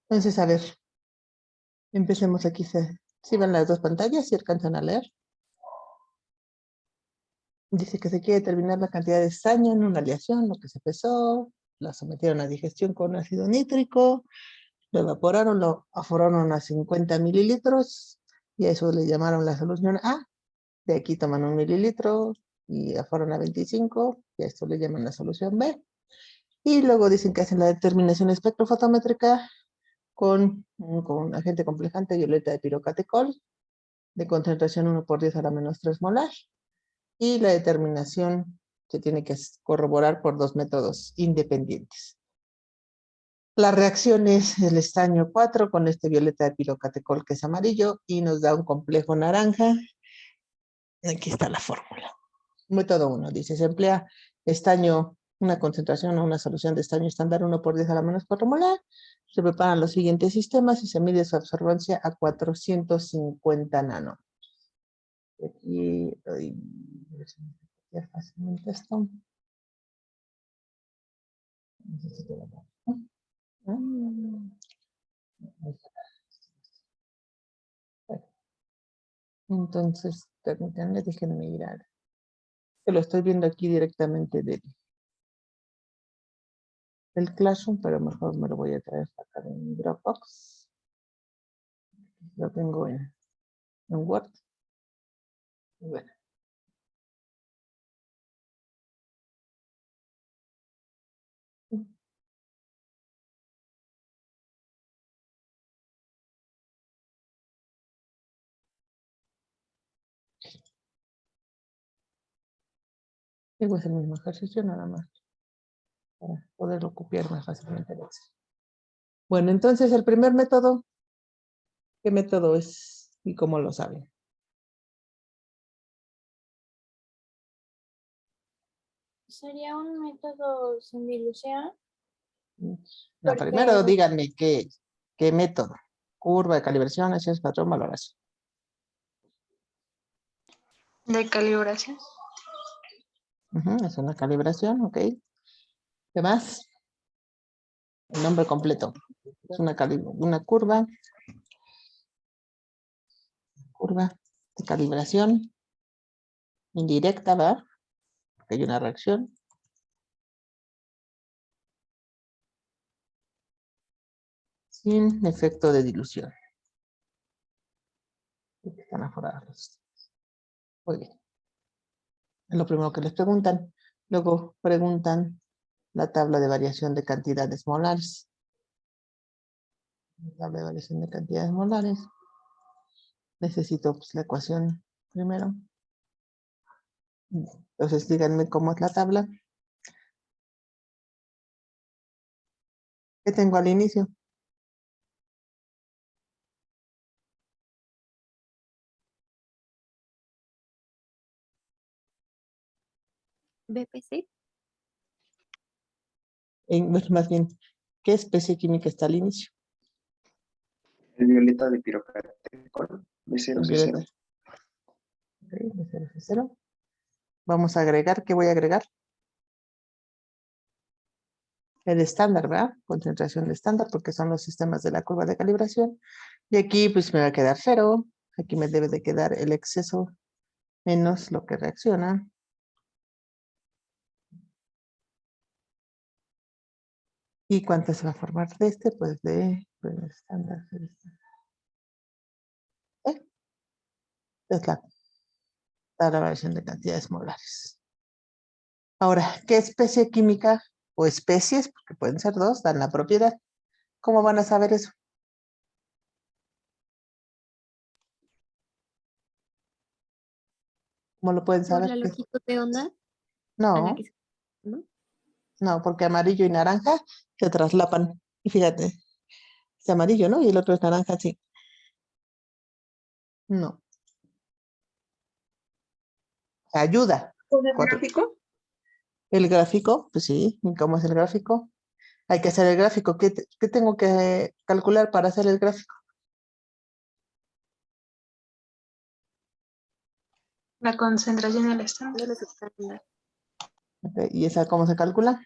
Entonces, a ver, empecemos aquí. Si ven las dos pantallas, si alcanzan a leer. Dice que se quiere determinar la cantidad de estaño en una aleación, lo que se pesó, la sometieron a digestión con ácido nítrico, lo evaporaron, lo aforaron a 50 mililitros y a eso le llamaron la solución A. De aquí toman 1 mililitro y aforan a 25 y a esto le llaman la solución B. Y luego dicen que hacen la determinación espectrofotométrica con un agente complejante violeta de pirocatecol de concentración 1 por 10 a la menos 3 molar. Y la determinación se tiene que corroborar por dos métodos independientes. La reacción es el estaño 4 con este violeta de pirocatecol que es amarillo y nos da un complejo naranja. Aquí está la fórmula. Método 1 dice, se emplea estaño, una concentración o una solución de estaño estándar 1 por 10 a la menos 4 molar. Se preparan los siguientes sistemas y se mide su absorbancia a 450 nano. Aquí, a ver si me copiar fácilmente esto. Necesito la mano. Entonces, permítanme, déjenme mirar. Que lo estoy viendo aquí directamente del Classroom, pero mejor me lo voy a traer acá en Dropbox. Lo tengo en Word. Bueno. Digo, es el mismo ejercicio, nada más, para poderlo copiar más fácilmente en Excel. Bueno, entonces el primer método, ¿qué método es y cómo lo saben? Sería un método sin dilución. No, primero díganme qué método. Curva de calibración, acciones, patrón, valoración. De calibración. Es una calibración, ok. ¿Qué más? El nombre completo. Es una curva de calibración indirecta, ¿verdad? Porque hay una reacción. Sin efecto de dilución. Están aforados. Muy bien. Es lo primero que les preguntan. Luego preguntan la tabla de variación de cantidades molares. La tabla de variación de cantidades molares. Necesito pues, la ecuación primero. Entonces díganme cómo es la tabla. ¿Qué tengo al inicio? BPC. Más bien, ¿qué especie química está al inicio? El violeta de pirocatecol, B0C0. Ok, B0C0. Vamos a agregar, ¿qué voy a agregar? El estándar, ¿verdad? Concentración de estándar, porque son los sistemas de la curva de calibración. Y aquí pues me va a quedar 0. Aquí me debe de quedar el exceso menos lo que reacciona. ¿Y cuánto se va a formar de este? Pues de estándar. Es la variación de cantidades molares. Ahora, ¿qué especie química o especies, porque pueden ser dos, dan la propiedad? ¿Cómo van a saber eso? ¿Cómo lo pueden Por saber? la longitud de onda a la No, que se... ¿no? no, porque amarillo y naranja se traslapan. Y fíjate, es amarillo, ¿no? Y el otro es naranja, sí. No. Ayuda. ¿Con el gráfico? El gráfico, pues sí. ¿Y cómo es el gráfico? Hay que hacer el gráfico. ¿Qué tengo que calcular para hacer el gráfico? La concentración del estándar. De los estándares. Okay. ¿Y esa cómo se calcula?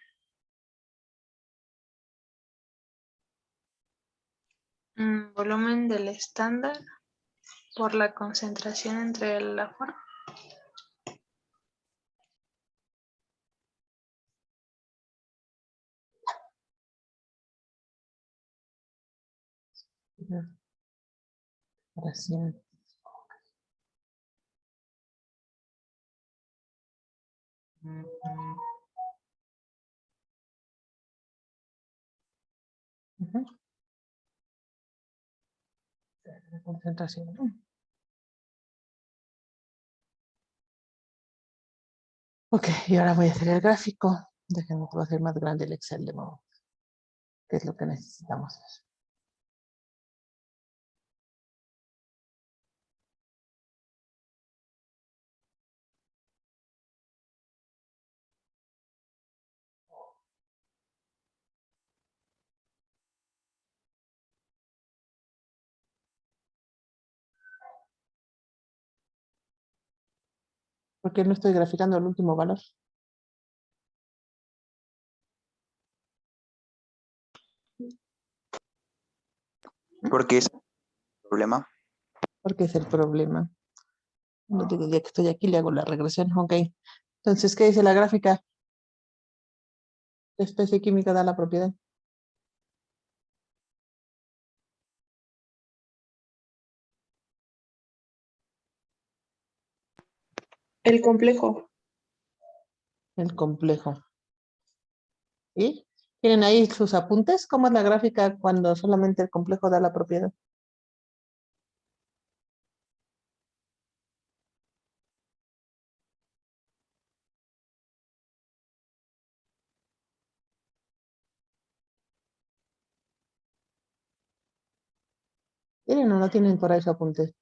volumen del estándar por la concentración entre el aforo. Gracias. Ujú. La concentración. Ok, y ahora voy a hacer el gráfico. Déjenme que voy a hacer más grande el Excel de nuevo. ¿Qué es lo que necesitamos? ¿Por qué no estoy graficando el último valor? Porque es el problema. Porque es el problema. No digo, ya que estoy aquí, le hago la regresión. Ok. Entonces, ¿qué dice la gráfica? ¿Qué especie química da la propiedad? El complejo. El complejo. ¿Sí? ¿Tienen ahí sus apuntes? ¿Cómo es la gráfica cuando solamente el complejo da la propiedad? ¿Tienen o no tienen por ahí su apunte?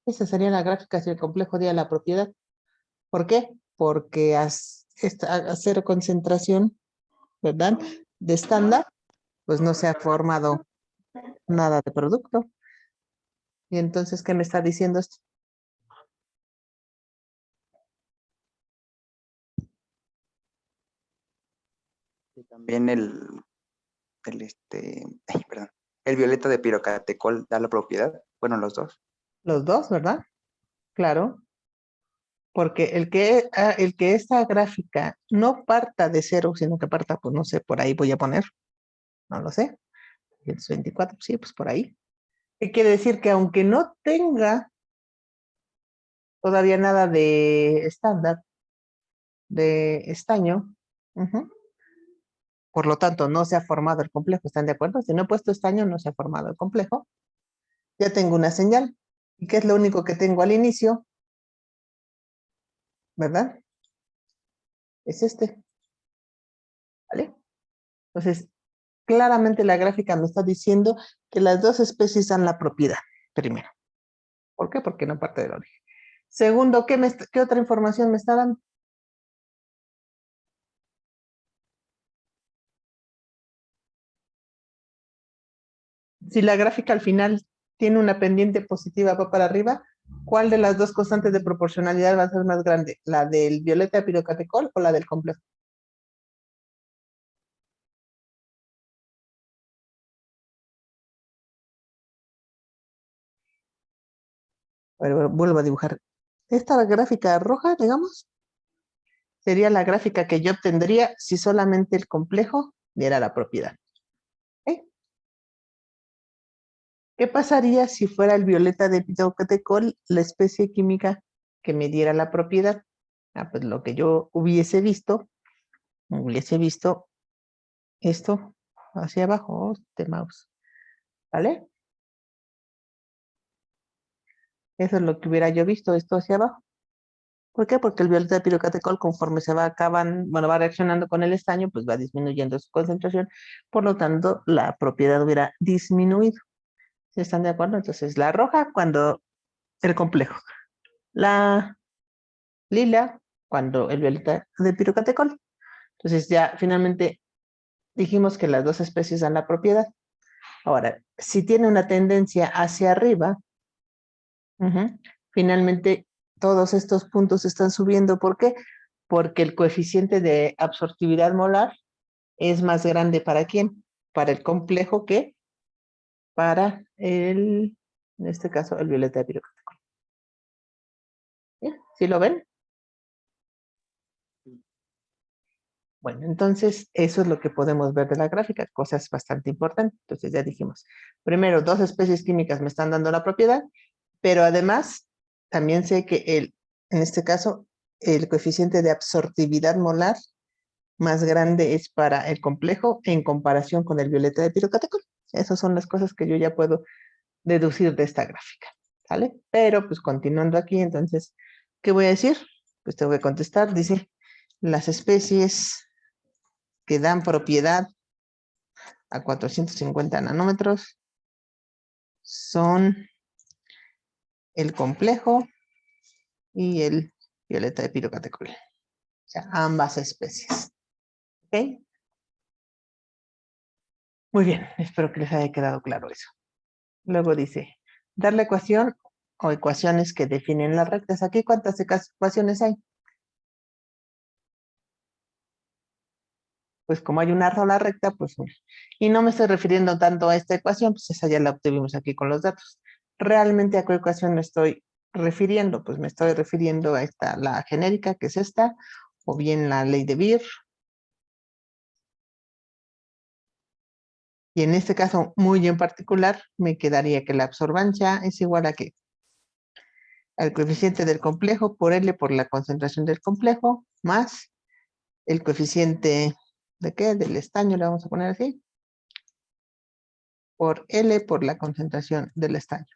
Esa sería la gráfica si el complejo diera la propiedad. ¿Por qué? Porque a cero concentración, ¿verdad? De estándar, pues no se ha formado nada de producto. Y entonces, ¿qué me está diciendo esto? Y también perdón, el violeta de pirocatecol da la propiedad. Bueno, los dos. Los dos, ¿verdad? Claro. Porque el que esta gráfica no parta de cero, sino que parta, pues no sé, por ahí voy a poner, no lo sé, 124, sí, pues por ahí. ¿Qué quiere decir? Que aunque no tenga todavía nada de estándar, de estaño, ujú, por lo tanto no se ha formado el complejo, ¿están de acuerdo? Si no he puesto estaño, no se ha formado el complejo. Ya tengo una señal. ¿Y qué es lo único que tengo al inicio? ¿Verdad? Es este, ¿vale? Entonces, claramente la gráfica me está diciendo que las dos especies dan la propiedad, primero. ¿Por qué? Porque no parte del origen. Segundo, ¿qué otra información me está dando? Si la gráfica al final tiene una pendiente positiva, va para arriba, ¿cuál de las dos constantes de proporcionalidad va a ser más grande? ¿La del violeta de pirocatecol o la del complejo? Bueno, vuelvo a dibujar. Esta gráfica roja, digamos, sería la gráfica que yo obtendría si solamente el complejo diera la propiedad. ¿Ok? ¿Qué pasaría si fuera el violeta de pirocatecol la especie química que me diera la propiedad? Pues lo que yo hubiese visto esto hacia abajo de mouse, ¿vale? Eso es lo que hubiera yo visto, esto hacia abajo. ¿Por qué? Porque el violeta de pirocatecol, conforme va reaccionando con el estaño, pues va disminuyendo su concentración, por lo tanto, la propiedad hubiera disminuido. ¿Sí están de acuerdo? Entonces, la roja cuando el complejo, la lila cuando el violeta de pirocatecol. Entonces, ya finalmente dijimos que las dos especies dan la propiedad. Ahora, si tiene una tendencia hacia arriba, finalmente todos estos puntos están subiendo. ¿Por qué? Porque el coeficiente de absortividad molar es más grande ¿para quién? Para el complejo que para el, en este caso, el violeta de pirocatecol. ¿Sí lo ven? Bueno, entonces eso es lo que podemos ver de la gráfica, cosas bastante importantes. Entonces ya dijimos, primero, dos especies químicas me están dando la propiedad, pero además también sé que en este caso, el coeficiente de absortividad molar más grande es para el complejo en comparación con el violeta de pirocatecol. Esas son las cosas que yo ya puedo deducir de esta gráfica, ¿vale? Pero pues continuando aquí, entonces, ¿qué voy a decir? Pues te voy a contestar, dice, las especies que dan propiedad a 450 nanómetros son el complejo y el violeta de pirocatecol. O sea, ambas especies. ¿Ok? Muy bien, espero que les haya quedado claro eso. Luego dice, dar la ecuación o ecuaciones que definen las rectas. ¿Aquí cuántas ecuaciones hay? Pues como hay una sola recta, pues una. Y no me estoy refiriendo tanto a esta ecuación, pues esa ya la obtuvimos aquí con los datos. ¿Realmente a qué ecuación me estoy refiriendo? Pues me estoy refiriendo a esta, la genérica, que es esta, o bien la ley de Beer. Y en este caso, muy en particular, me quedaría que la absorbancia es igual a ¿qué? Al coeficiente del complejo por L por la concentración del complejo, más el coeficiente ¿de qué? Del estaño, le vamos a poner así, por L por la concentración del estaño.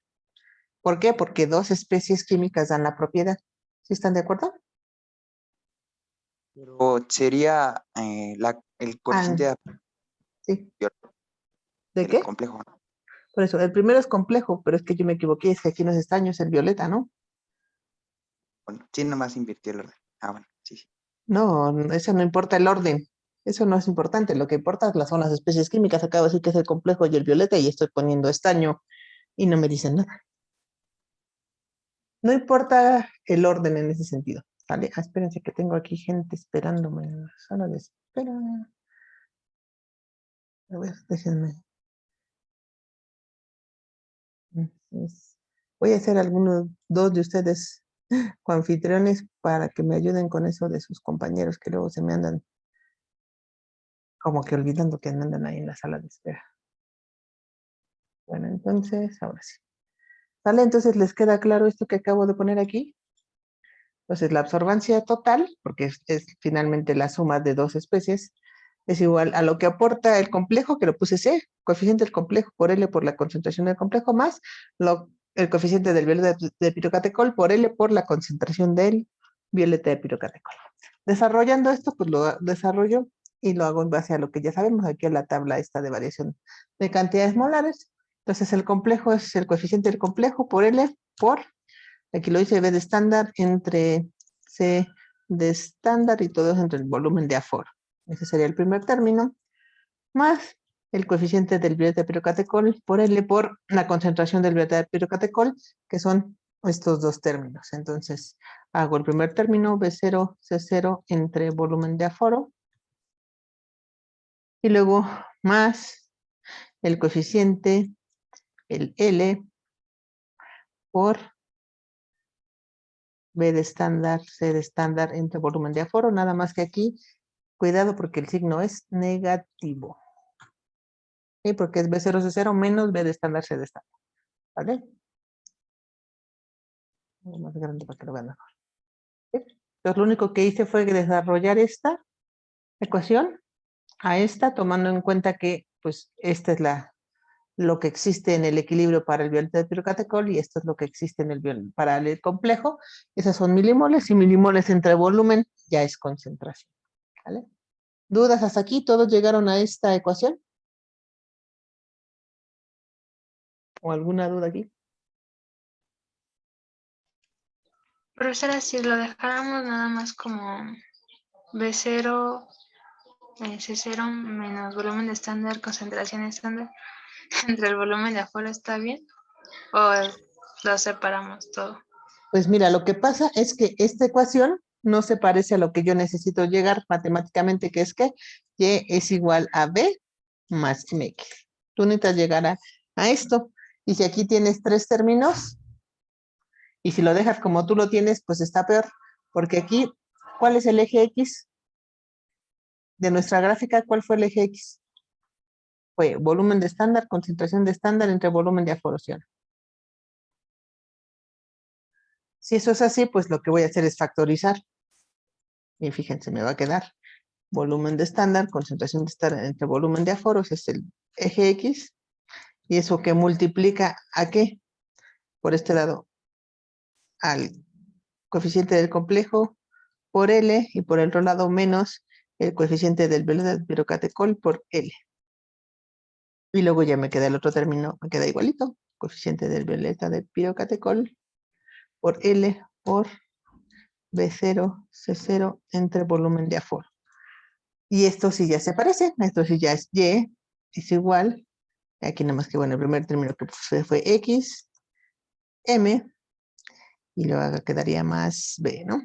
¿Por qué? Porque dos especies químicas dan la propiedad. ¿Sí están de acuerdo? Pero sería el coeficiente Ah, sí. ¿De del qué? complejo, ¿no? Por eso, el primero es complejo, pero es que yo me equivoqué, es que aquí no es estaño, es el violeta, ¿no? Bueno, sí, nomás invirtió el orden. Ah, bueno, sí, sí. No, eso no importa el orden. Eso no es importante. Lo que importa son las especies químicas. Acabo de decir que es el complejo y el violeta y estoy poniendo estaño y no me dicen nada. No importa el orden en ese sentido. Vale, espérense que tengo aquí gente esperándome en la sala de espera. A ver, déjenme. Entonces, voy a hacer algunos, dos de ustedes coanfitriones para que me ayuden con eso de sus compañeros que luego se me andan como que olvidando que andan ahí en la sala de espera. Bueno, entonces, ahora sí. ¿Vale? Entonces, ¿les queda claro esto que acabo de poner aquí? Entonces, la absorbancia total, porque es finalmente la suma de dos especies, es igual a lo que aporta el complejo, que lo puse C, coeficiente del complejo por L por la concentración del complejo, más el coeficiente del violeta de pirocatecol por L por la concentración del violeta de pirocatecol. Desarrollando esto, pues lo desarrollo y lo hago en base a lo que ya sabemos, aquí en la tabla esta de variación de cantidades molares. Entonces, el complejo es el coeficiente del complejo por L por, aquí lo dice B de estándar, entre C de estándar y todo eso entre el volumen de aforo. Ese sería el primer término, más el coeficiente del violeta de pirocatecol por L por la concentración del violeta de pirocatecol, que son estos dos términos. Entonces, hago el primer término, B0, C0 entre volumen de aforo, y luego más el coeficiente, el L, por B de estándar, C de estándar entre volumen de aforo, nada más que aquí, cuidado porque el signo es negativo. ¿Sí? Porque es B0, C0 menos B de estándar, C de estándar. ¿Vale? Más grande para que lo vean mejor. ¿Sí? Entonces, lo único que hice fue desarrollar esta ecuación a esta, tomando en cuenta que, pues, esta es lo que existe en el equilibrio para el violeta de pirocatecol y esto es lo que existe en para el complejo. Esas son milimoles y milimoles entre volumen ya es concentración. ¿Vale? ¿Dudas hasta aquí? ¿Todos llegaron a esta ecuación? ¿O alguna duda aquí? Profesora, si lo dejáramos nada más como B0, C0 menos volumen de estándar, concentración estándar, entre el volumen de afuera, ¿está bien? ¿O lo separamos todo? Pues mira, lo que pasa es que esta ecuación no se parece a lo que yo necesito llegar matemáticamente, que es que y es igual a b más mx. Tú necesitas llegar a esto. Y si aquí tienes 3 términos, y si lo dejas como tú lo tienes, pues está peor. Porque aquí, ¿cuál es el eje X? De nuestra gráfica, ¿cuál fue el eje X? Fue volumen de estándar, concentración de estándar entre volumen de aforoción. Si eso es así, pues lo que voy a hacer es factorizar. Y fíjense, me va a quedar volumen de estándar, concentración de estándar entre volumen de aforos, es el eje X. Y eso que multiplica ¿a qué? Por este lado, al coeficiente del complejo por L y por el otro lado menos el coeficiente del pirocatecol por L. Y luego ya me queda el otro término, me queda igualito. Coeficiente del violeta de pirocatecol por L por B0, C0 entre volumen de aforo. Y esto sí ya se parece, esto sí ya es Y, es igual. Aquí nada más que, bueno, el primer término que puse fue X, M, y luego quedaría más B, ¿no?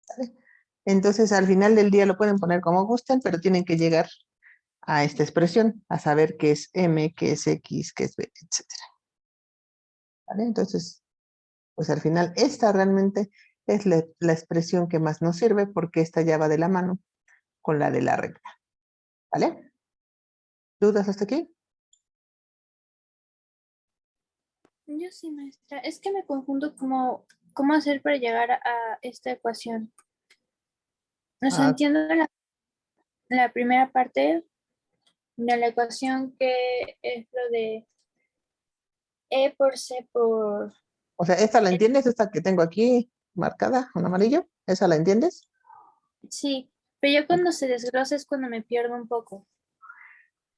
¿Vale? Entonces al final del día lo pueden poner como gusten, pero tienen que llegar a esta expresión, a saber qué es M, qué es X, qué es B, etc. ¿Vale? Entonces, pues al final esta realmente es la expresión que más nos sirve porque esta ya va de la mano con la de la recta. ¿Vale? ¿Dudas hasta aquí? Yo sí, maestra. Es que me confundo cómo hacer para llegar a esta ecuación. O sea, Ah, entiendo la primera parte de la ecuación que es lo de E por C por... o sea, ¿esta la entiendes? Esta que tengo aquí marcada con amarillo, ¿esa la entiendes? Sí, pero yo cuando se desglosa es cuando me pierdo un poco.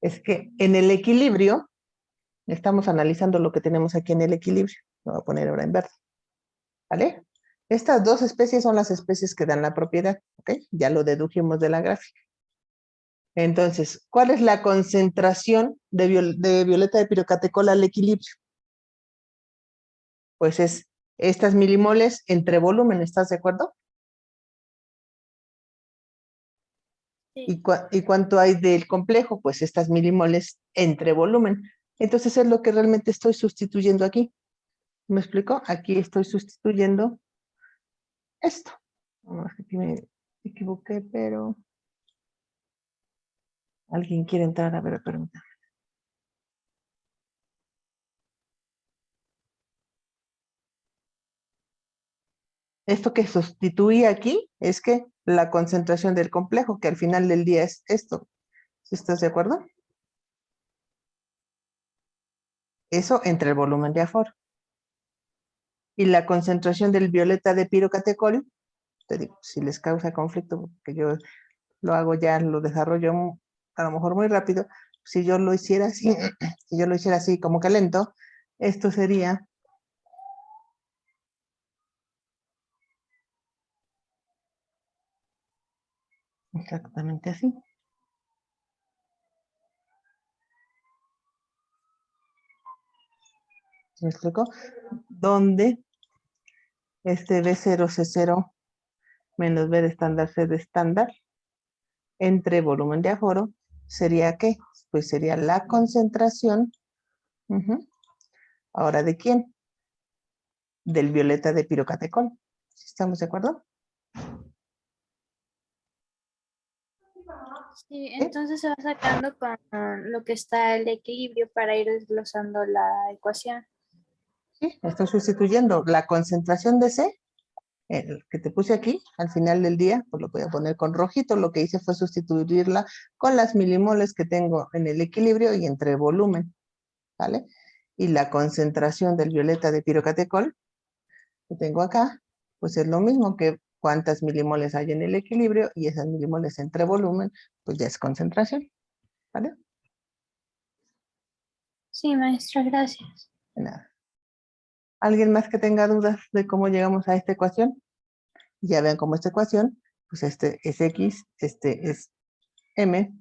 Es que en el equilibrio, estamos analizando lo que tenemos aquí en el equilibrio. Lo voy a poner ahora en verde. ¿Vale? Estas dos especies son las especies que dan la propiedad, ¿ok? Ya lo dedujimos de la gráfica. Entonces, ¿cuál es la concentración de violeta de pirocatecol al equilibrio? Pues es estas milimoles entre volumen, ¿estás de acuerdo? Sí, ¿Y cuánto hay del complejo? Pues estas milimoles entre volumen. Entonces es lo que realmente estoy sustituyendo aquí. ¿Me explico? Aquí estoy sustituyendo esto. No, aquí me equivoqué, pero alguien quiere entrar. A ver, permítame. Esto que sustituí aquí es que la concentración del complejo, que al final del día es esto. ¿Sí estás de acuerdo? Eso entre el volumen de aforo. Y la concentración del violeta de pirocatecol, te digo, si les causa conflicto, porque yo lo hago ya, lo desarrollo a lo mejor muy rápido, si yo lo hiciera así, si yo lo hiciera así como que lento, esto sería exactamente así. ¿Me explico? Donde este B0, C0 menos B de estándar, C de estándar, entre volumen de aforo, ¿sería qué? Pues sería la concentración. Ahora, ¿de quién? Del violeta de pirocatecol. ¿Estamos de acuerdo? sí, ¿Sí? entonces se va sacando con lo que está el equilibrio para ir desglosando la ecuación. Sí, estoy sustituyendo la concentración de C, el que te puse aquí, al final del día, pues lo voy a poner con rojito, lo que hice fue sustituirla con las milimoles que tengo en el equilibrio y entre volumen, ¿vale? Y la concentración del violeta de pirocatecol que tengo acá, pues es lo mismo que cuántas milimoles hay en el equilibrio y esas milimoles entre volumen, pues ya es concentración, ¿vale? Sí, maestra, gracias. De nada. ¿Alguien más que tenga dudas de cómo llegamos a esta ecuación? Ya vean cómo esta ecuación, pues este es X, este es M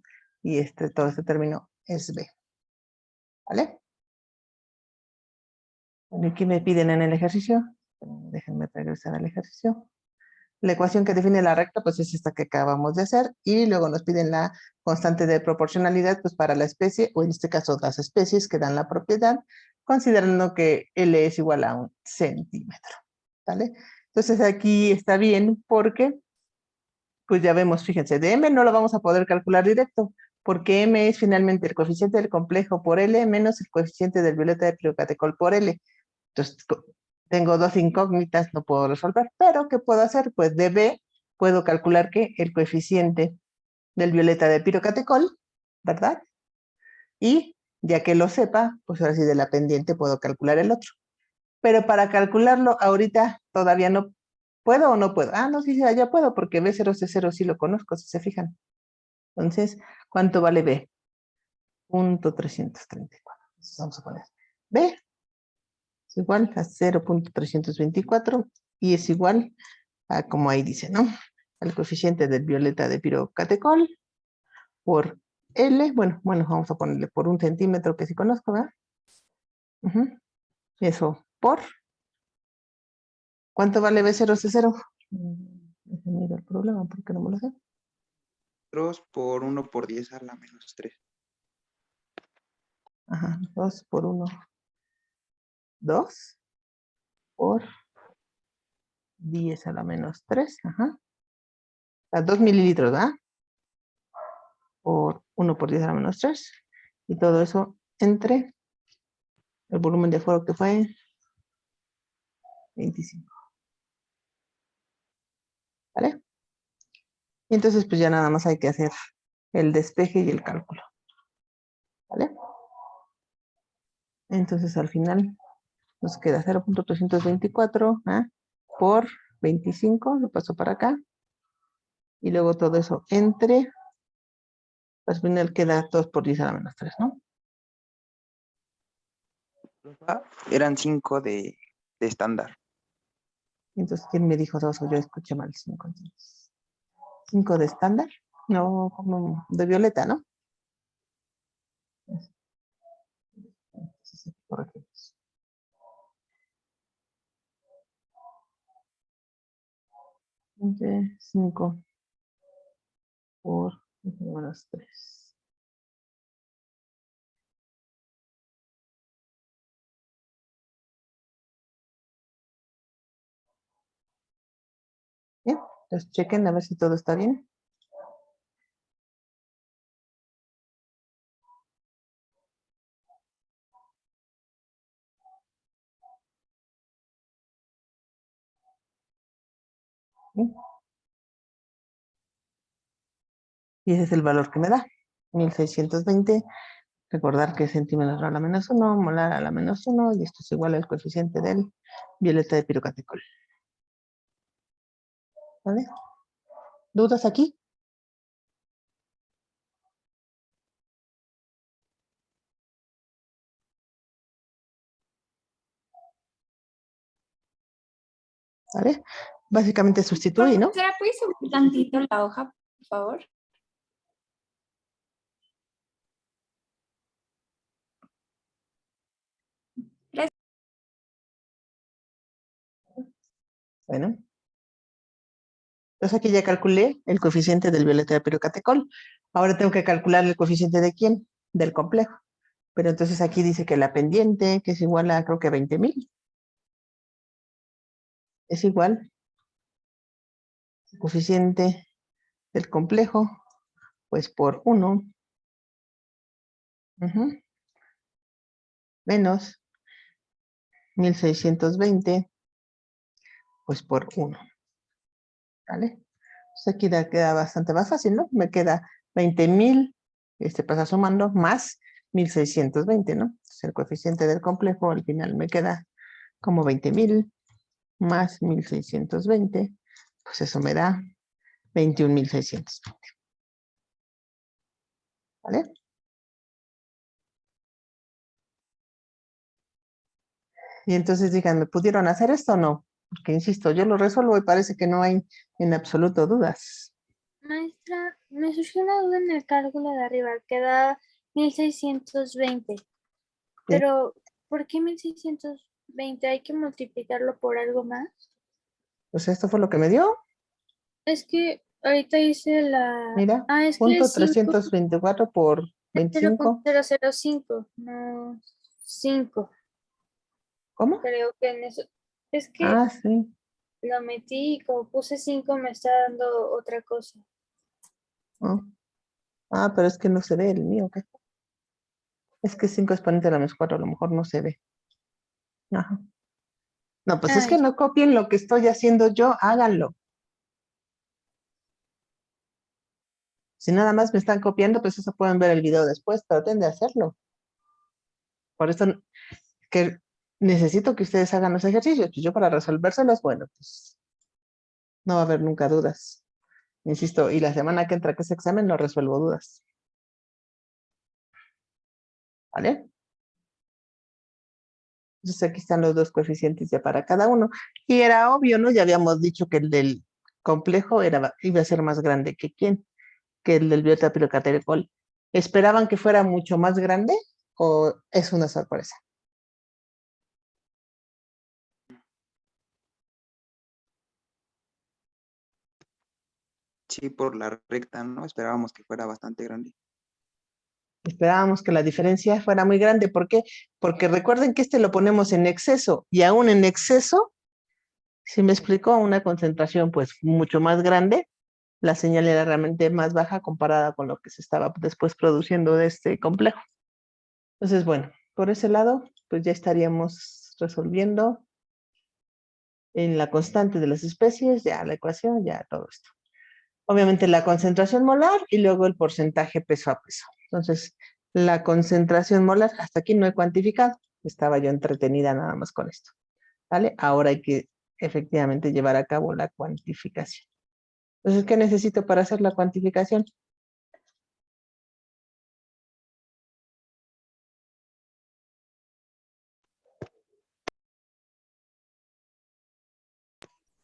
y todo este término es B, ¿vale? Bueno, ¿y qué me piden en el ejercicio? déjenme regresar al ejercicio. La ecuación que define la recta, pues es esta que acabamos de hacer, y luego nos piden la constante de proporcionalidad, pues para la especie, o en este caso las especies que dan la propiedad, considerando que L es igual a 1 centímetro, ¿vale? Entonces aquí está bien porque, pues ya vemos, fíjense, de M no lo vamos a poder calcular directo, porque M es finalmente el coeficiente del complejo por L menos el coeficiente del violeta de pirocatecol por L. Entonces, tengo dos incógnitas, no puedo resolver, pero ¿qué puedo hacer? Pues de B puedo calcular que el coeficiente del violeta de pirocatecol, ¿verdad? Y ya que lo sepa, pues ahora sí de la pendiente puedo calcular el otro. Pero para calcularlo ahorita todavía no puedo o no puedo. Ah, no, sí, ya puedo porque B0C0 sí lo conozco, si se fijan. Entonces, ¿cuánto vale B? Punto 334. Entonces vamos a poner B es igual a 0.324 y es igual a, como ahí dice, ¿no? Al coeficiente del violeta de pirocatecol por L, bueno, vamos a ponerle por 1 centímetro que sí conozco, ¿verdad? Eso por, ¿cuánto vale B0C0? Ese no era el problema, porque no me lo sé. Por 1 por 10 a la menos 3. Ajá, 2 por 1, 2 por 10 a la menos 3, ajá. A 2 mililitros, ¿verdad? Por 1 por 10 a la menos 3. Y todo eso entre el volumen de aforo que fue 25. ¿Vale? Y entonces pues ya nada más hay que hacer el despeje y el cálculo. ¿Vale? Entonces al final nos queda 0.324 por 25, lo paso para acá. Y luego todo eso entre, al final queda 2 por 10 a la menos 3, ¿no? Eran 5 de estándar. Entonces, ¿quién me dijo 2 o yo escuché mal 5? 5 de estándar, no, como de violeta, ¿no? Entonces, corregimos. 5 por menos 3. Bien, entonces chequen a ver si todo está bien. Bien. Y ese es el valor que me da. 1620. Recordar que es centímetros a la menos 1, molar a la menos 1, y esto es igual al coeficiente del violeta de pirocatecol. ¿Vale? ¿Dudas aquí? ¿Vale? Básicamente sustituí, ¿no? Profesora, ¿puedes subir tantito la hoja, por favor? Bueno. Entonces aquí ya calculé el coeficiente del violeta de pirocatecol. Ahora tengo que calcular el coeficiente de quién, del complejo. Pero entonces aquí dice que la pendiente, que es igual a creo que 20,000, es igual al coeficiente del complejo, pues por 1, menos 1620, pues por 1. ¿Vale? Entonces aquí queda bastante más fácil, ¿no? Me queda 20,000, pasa sumando, más 1620, ¿no? Entonces el coeficiente del complejo al final me queda como 20,000 más 1620, pues eso me da 21,620. ¿Vale? Y entonces díganme, ¿pudieron hacer esto o no? Porque insisto, yo lo resuelvo y parece que no hay en absoluto dudas. Maestra, me surgió una duda en el cálculo de arriba, que da 1620. Pero, ¿por qué 1600? 20 hay que multiplicarlo por algo más. Pues esto fue lo que me dio. Es que ahorita hice la... Mira, Ah, es que punto es 5, 324 por 25. 0.005, no 5. ¿Cómo? Creo que en eso... Es que Ah, sí. lo metí y como puse 5 me está dando otra cosa. Oh. Ah, pero es que no se ve el mío, ¿qué? Es que 5 exponente a la menos 4, a lo mejor no se ve. Ajá. No, pues es Ah, que ya. no copien lo que estoy haciendo yo, háganlo. Si nada más me están copiando, pues eso pueden ver el video después, traten de hacerlo. Por eso que necesito que ustedes hagan los ejercicios. Pues yo para resolvérselos, bueno, pues no va a haber nunca dudas. Insisto, y la semana que entra que ese examen no resuelvo dudas. ¿Vale? Entonces aquí están los dos coeficientes ya para cada uno. Y era obvio, ¿no? Ya habíamos dicho que el del complejo iba a ser más grande que quién, que el del biota pilocatericol. ¿Esperaban que fuera mucho más grande o es una sorpresa? Sí, por la recta, ¿no? Esperábamos que fuera bastante grande. Esperábamos que la diferencia fuera muy grande. ¿Por qué? Porque recuerden que este lo ponemos en exceso y aún en exceso, si me explico, a una concentración pues mucho más grande, la señal era realmente más baja comparada con lo que se estaba después produciendo de este complejo. Entonces, bueno, por ese lado, pues ya estaríamos resolviendo en la constante de las especies, ya la ecuación, ya todo esto. Obviamente la concentración molar y luego el porcentaje peso a peso. Entonces, la concentración molar, hasta aquí no he cuantificado, estaba yo entretenida nada más con esto, ¿vale? Ahora hay que efectivamente llevar a cabo la cuantificación. Entonces, ¿qué necesito para hacer la cuantificación?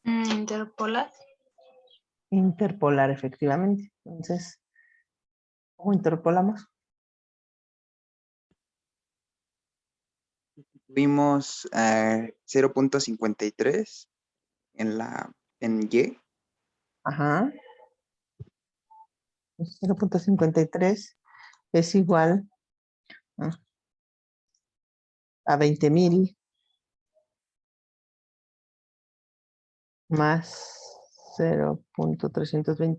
Interpolar. Interpolar, efectivamente. Entonces, ¿cómo interpolamos? Tuvimos 0.53 en Y. Ajá. 0.53 es igual a 20,000 más 0.324.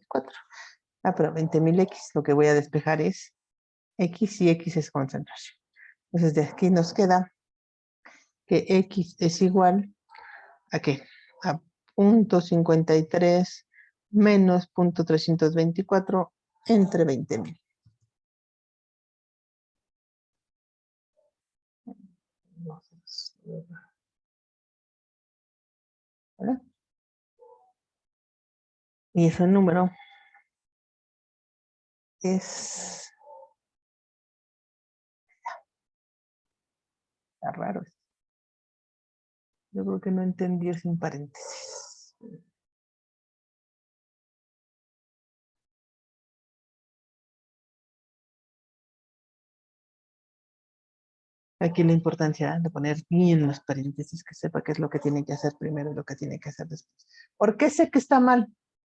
Ah, pero 20,000 X, lo que voy a despejar es X y X es concentración. Entonces de aquí nos queda que X es igual a ¿qué? A 0.53 menos 0.324 entre 20,000. ¿Vale? Y ese número es... Está raro. Yo creo que no entendí sin paréntesis. Aquí la importancia de poner bien los paréntesis, que sepa qué es lo que tiene que hacer primero y lo que tiene que hacer después. ¿Por qué sé que está mal?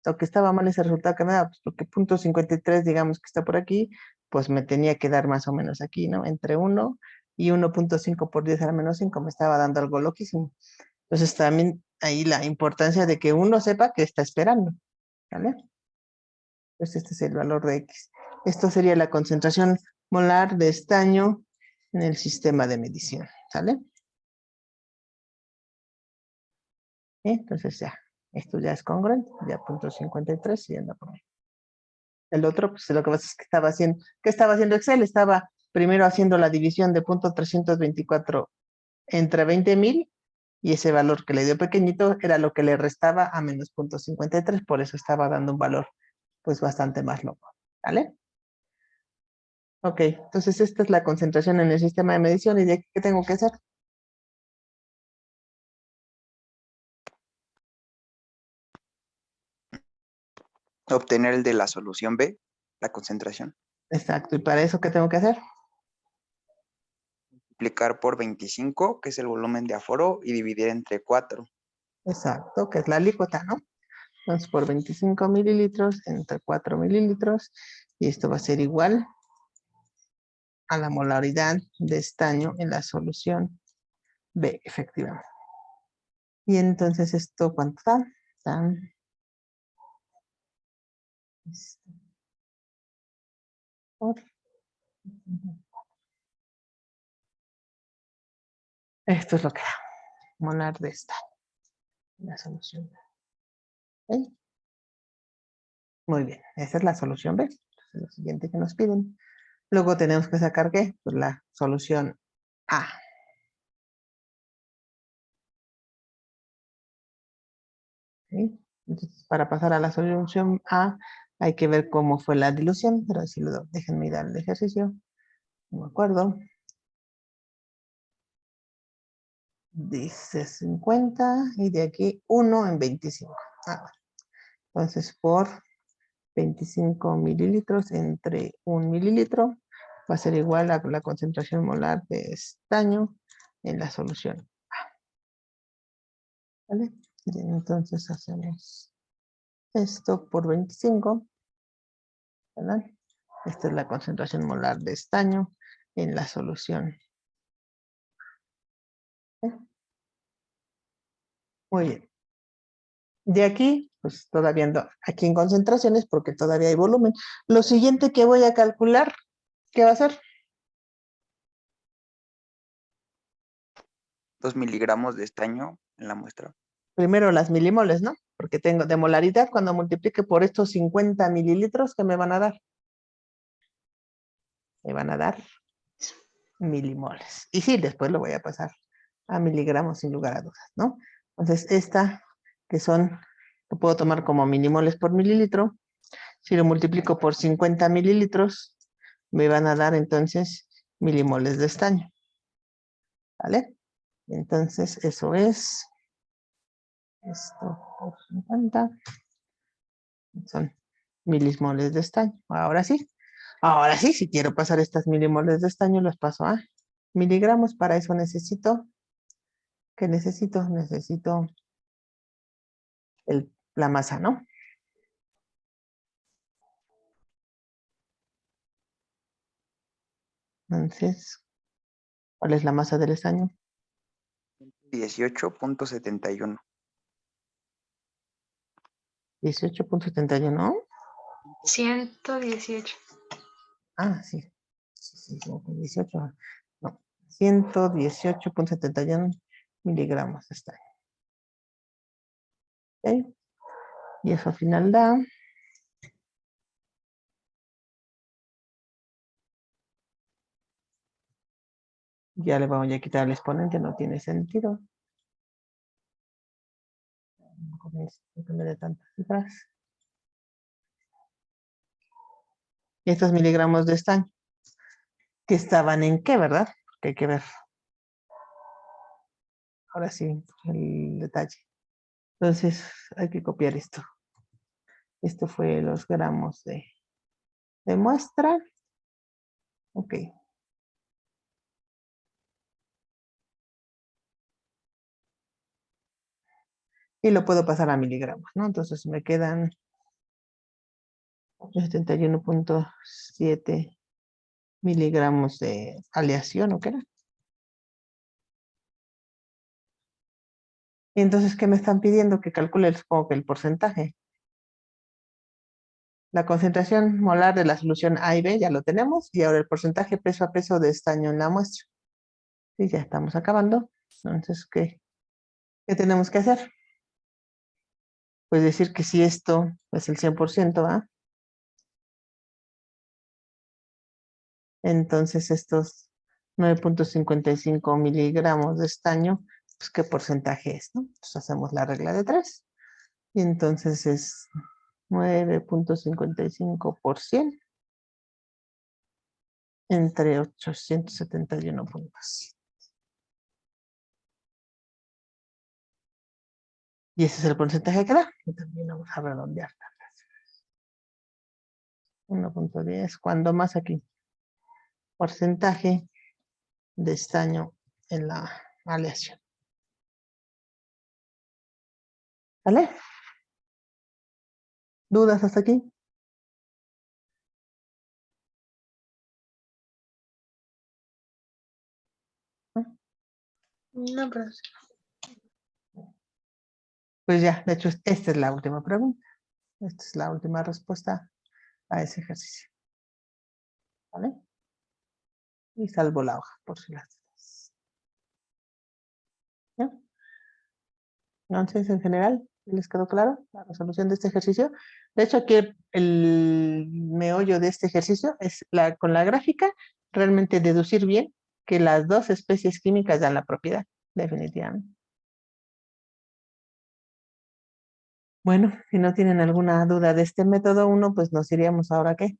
Lo que estaba mal es el resultado que me da, pues porque 0.53, digamos que está por aquí, pues me tenía que dar más o menos aquí, ¿no? Entre 1 y 1.5 por 10 a la menos 5 me estaba dando algo loquísimo. Entonces también ahí la importancia de que uno sepa qué está esperando, ¿vale? Pues este es el valor de X. Esto sería la concentración molar de estaño en el sistema de medición, ¿sale? Entonces ya, esto ya es congruente, ya 0.53 y anda por ahí. El otro, pues lo que pasa es que estaba haciendo, ¿qué estaba haciendo Excel? Estaba primero haciendo la división de 0.324 entre 20,000 y ese valor que le dio pequeñito era lo que le restaba a menos 0.53, por eso estaba dando un valor pues bastante más loco, ¿vale? Ok, entonces esta es la concentración en el sistema de medición y de aquí, ¿qué tengo que hacer? Obtener el de la solución B, la concentración. Exacto, y para eso, ¿qué tengo que hacer? multiplicar por 25, que es el volumen de aforo, y dividir entre 4. Exacto, que es la alícuota, ¿no? Entonces, por 25 mililitros entre 4 mililitros, y esto va a ser igual a la molaridad de estaño en la solución B, efectivamente. Y entonces, ¿esto cuánto da? Dan... por... Esto es lo que da. Molar de estaño en la solución B. ¿Ok? Muy bien, esa es la solución B. Entonces, lo siguiente que nos piden. Luego tenemos que sacar, ¿qué? Pues la solución A. ¿Sí? Entonces, para pasar a la solución A, hay que ver cómo fue la dilución, pero si lo déjenme dar el ejercicio. No me acuerdo. Dice 50 y de aquí 1 en 25. Bueno. Entonces, por 25 mililitros entre 1 mililitro va a ser igual a la concentración molar de estaño en la solución. ¿Vale? Bien, entonces hacemos esto por 25. ¿Verdad? Esta es la concentración molar de estaño en la solución. ¿Eh? Muy bien. De aquí, pues todavía ando aquí en concentraciones porque todavía hay volumen. Lo siguiente que voy a calcular, ¿qué va a ser? 2 miligramos de estaño en la muestra. Primero las milimoles, ¿no? Porque tengo de molaridad cuando multiplique por estos 50 mililitros, ¿qué me van a dar? Me van a dar milimoles. Y sí, después lo voy a pasar a miligramos sin lugar a dudas, ¿no? Entonces, esta, que son, lo puedo tomar como milimoles por mililitro. Si lo multiplico por 50 mililitros, me van a dar entonces milimoles de estaño. ¿Vale? Entonces, eso es esto por 50. Son milimoles de estaño. Ahora sí, si quiero pasar estas milimoles de estaño, los paso a miligramos. Para eso necesito, ¿qué necesito? Necesito la masa, ¿no? Entonces, ¿cuál es la masa del estaño? 18.71. 18.71. 118. Ah, sí. Sí, 18. No, 118.71 miligramos de estaño. ¿Ok? Y eso al final da... Ya le vamos a quitar el exponente, no tiene sentido. No me dé tantas cifras. Estos miligramos de estaño, que estaban en qué, ¿verdad? Que hay que ver. Ahora sí, el detalle. Entonces, hay que copiar esto. Esto fue los gramos de muestra. Ok. Y lo puedo pasar a miligramos, ¿no? Entonces me quedan 71.7 miligramos de aleación, ¿o qué era? Y entonces, ¿qué me están pidiendo? Que calcule, supongo que el porcentaje. La concentración molar de la solución A y B ya lo tenemos. Y ahora el porcentaje peso a peso de estaño en la muestra. Y ya estamos acabando. Entonces, ¿qué tenemos que hacer? Pues decir que si esto es el 100%, ¿va? Entonces estos 9.55 miligramos de estaño, pues ¿qué porcentaje es, no? Entonces hacemos la regla de 3. Y entonces es 9.55% entre 871 puntos. Y ese es el porcentaje que da. Y también vamos a redondear. 1.10. ¿Cuándo más aquí? Porcentaje de estaño en la aleación. ¿Vale? ¿Dudas hasta aquí? No, profesor. Pues ya, de hecho, esta es la última pregunta. Esta es la última respuesta a ese ejercicio. ¿Vale? Y salvo la hoja, por si las dudas. ¿Ya? Entonces, en general, ¿les quedó claro la resolución de este ejercicio? De hecho, aquí el meollo de este ejercicio es con la gráfica realmente deducir bien que las dos especies químicas dan la propiedad, definitivamente. Bueno, si no tienen alguna duda de este método 1, pues nos iríamos ahora ¿qué?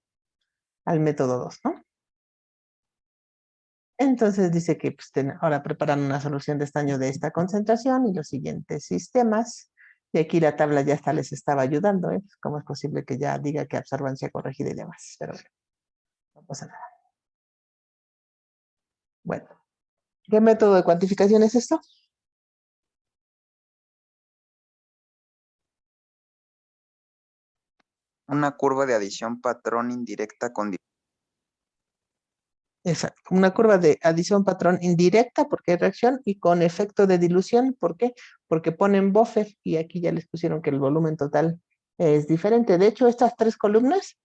Al método 2, ¿no? Entonces dice que pues, ahora preparan una solución de estaño de esta concentración y los siguientes sistemas. Y aquí la tabla ya hasta les estaba ayudando, ¿eh? ¿Cómo es posible que ya diga que absorbancia corregida y demás? Pero bueno, no pasa nada. Bueno, ¿qué método de cuantificación es esto? Una curva de adición patrón indirecta con Exacto, una curva de adición patrón indirecta porque hay reacción y con efecto de dilución. ¿Por qué? Porque ponen buffer y aquí ya les pusieron que el volumen total es diferente. De hecho, estas tres columnas,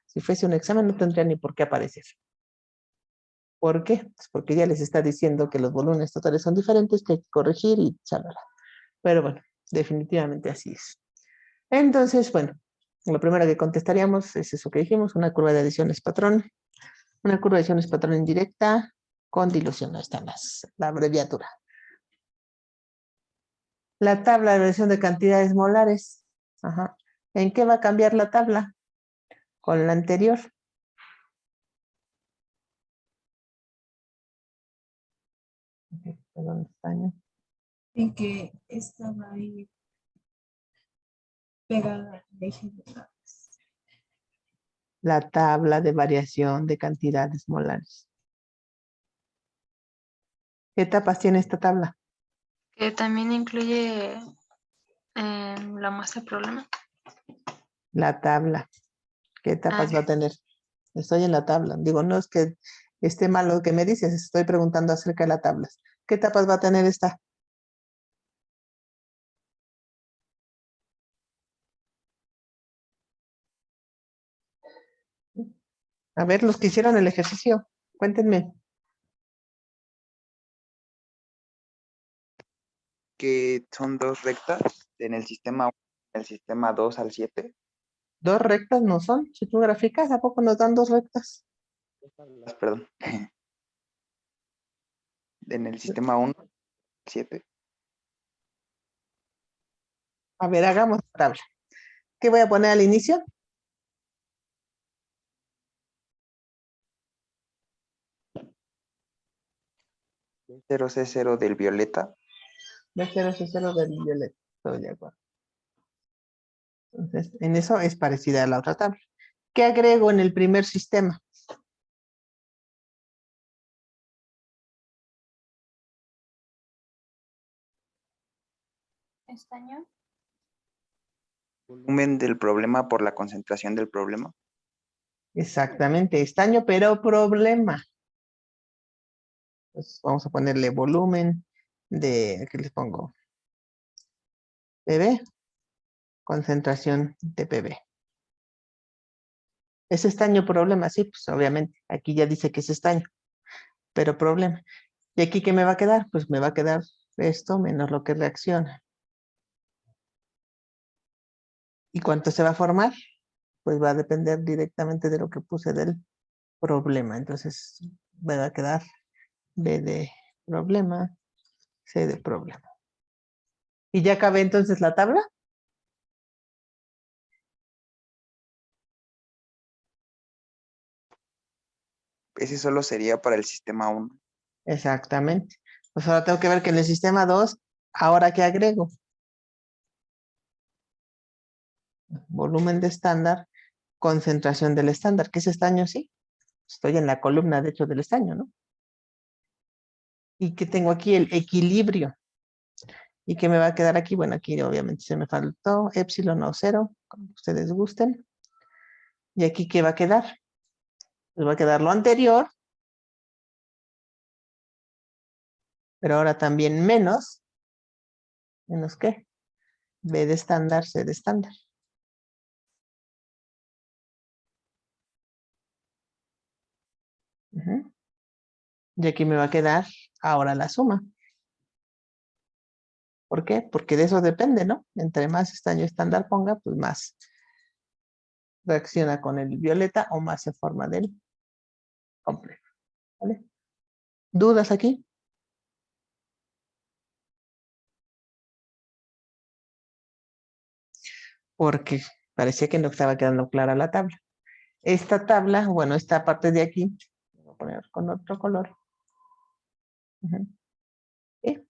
si fuese un examen, no tendrían ni por qué aparecer. ¿Por qué? Pues porque ya les está diciendo que los volúmenes totales son diferentes, que hay que corregir y chalala. Pero bueno, definitivamente así es. Entonces, bueno, lo primero que contestaríamos es eso que dijimos, una curva de adiciones patrón. Una curva de adiciones patrón indirecta con dilución. Ahí están la abreviatura. La tabla de versión de cantidades molares. Ajá. ¿En qué va a cambiar la tabla? Con la anterior. Perdón, estaño. En que estaba ahí pegada al eje de lados. La tabla de variación de cantidades molares. ¿Qué etapas tiene esta tabla? Que también incluye la muestra problema. La tabla. ¿Qué etapas va a tener? Estoy en la tabla. Digo, no es que esté mal lo que me dices, estoy preguntando acerca de la tabla. ¿Qué etapas va a tener esta? A ver, los que hicieron el ejercicio, cuéntenme. que son dos rectas en el sistema 1, en el sistema 2 al 7. Dos rectas no son. Si tú graficas, ¿a poco nos dan dos rectas? Perdón. En el sistema 1 al 7. A ver, hagamos la tabla. ¿Qué voy a poner al inicio? B0C0 del violeta. B0, C0 del violeta. Estoy de acuerdo. Entonces, en eso es parecida a la otra tabla. ¿Qué agrego en el primer sistema? Estaño. Volumen del problema por la concentración del problema. Exactamente, estaño, pero problema. Pues vamos a ponerle volumen de, ¿qué les pongo? PB, concentración de PB. ¿Es estaño problema? Sí, pues obviamente. Aquí ya dice que es estaño, pero problema. ¿Y aquí qué me va a quedar? Pues me va a quedar esto menos lo que reacciona. ¿Y cuánto se va a formar? Pues va a depender directamente de lo que puse del problema. Entonces me va a quedar B de problema, C de problema. ¿Y ya acabé entonces la tabla? Ese solo sería para el sistema 1. Exactamente. Pues ahora tengo que ver que en el sistema 2, ¿ahora qué agrego? Volumen de estándar, concentración del estándar. ¿Qué es estaño? Sí. Estoy en la columna, de hecho, del estaño, ¿no? Y que tengo aquí el equilibrio. ¿Y que me va a quedar aquí? Bueno, aquí obviamente se me faltó epsilon o 0, como ustedes gusten. ¿Y aquí qué va a quedar? Pues va a quedar lo anterior, pero ahora también menos. ¿Menos qué? B de estándar, C de estándar. Ujú. Y aquí me va a quedar ahora la suma. ¿Por qué? Porque de eso depende, ¿no? Entre más estaño estándar ponga, pues más reacciona con el violeta o más se forma del complejo. ¿Vale? ¿Dudas aquí? Porque parecía que no estaba quedando clara la tabla. Esta tabla, bueno, esta parte de aquí, voy a poner con otro color. Ujú. ¿Sí?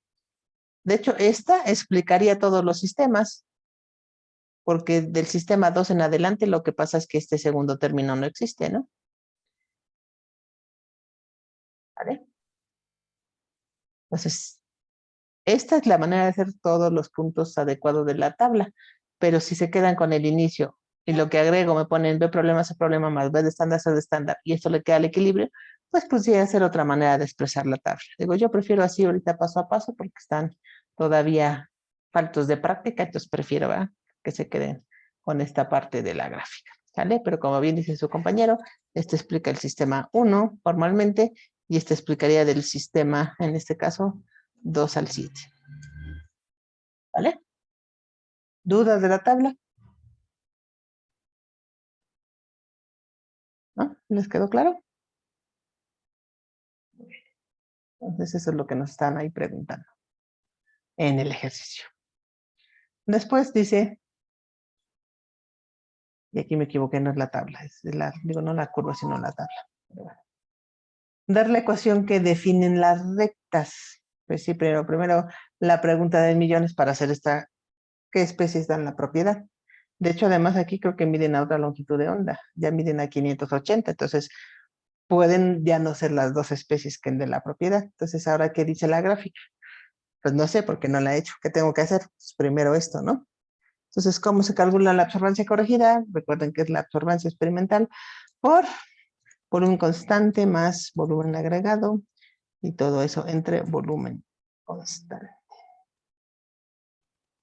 De hecho, esta explicaría todos los sistemas, porque del sistema 2 en adelante lo que pasa es que este segundo término no existe, ¿no? ¿Vale? Entonces, esta es la manera de hacer todos los puntos adecuados de la tabla, pero si se quedan con el inicio y lo que agrego me ponen B problema, C problema más B de estándar, C de estándar, y esto le queda el equilibrio, pues podría ser otra manera de expresar la tabla. Digo, yo prefiero así ahorita paso a paso porque están todavía faltos de práctica, entonces prefiero, ¿verdad?, que se queden con esta parte de la gráfica, ¿vale? Pero como bien dice su compañero, este explica el sistema 1 formalmente y este explicaría del sistema, en este caso, 2 al 7. ¿Vale? ¿Dudas de la tabla? ¿No? ¿Les quedó claro? Entonces eso es lo que nos están ahí preguntando en el ejercicio. Después dice, y aquí me equivoqué, no es la tabla, digo no la curva, sino la tabla. Pero bueno. Dar la ecuación que definen las rectas. Pues sí, pero primero la pregunta del millón es para hacer esta, ¿qué especies dan la propiedad? De hecho, además aquí creo que miden a otra longitud de onda, ya miden a 580, entonces pueden ya no ser las dos especies que den la propiedad. Entonces, ¿ahora qué dice la gráfica? Pues no sé, porque no la he hecho. ¿Qué tengo que hacer? Pues primero esto, ¿no? Entonces, ¿cómo se calcula la absorbancia corregida? Recuerden que es la absorbancia experimental por volumen constante más volumen agregado y todo eso entre volumen constante.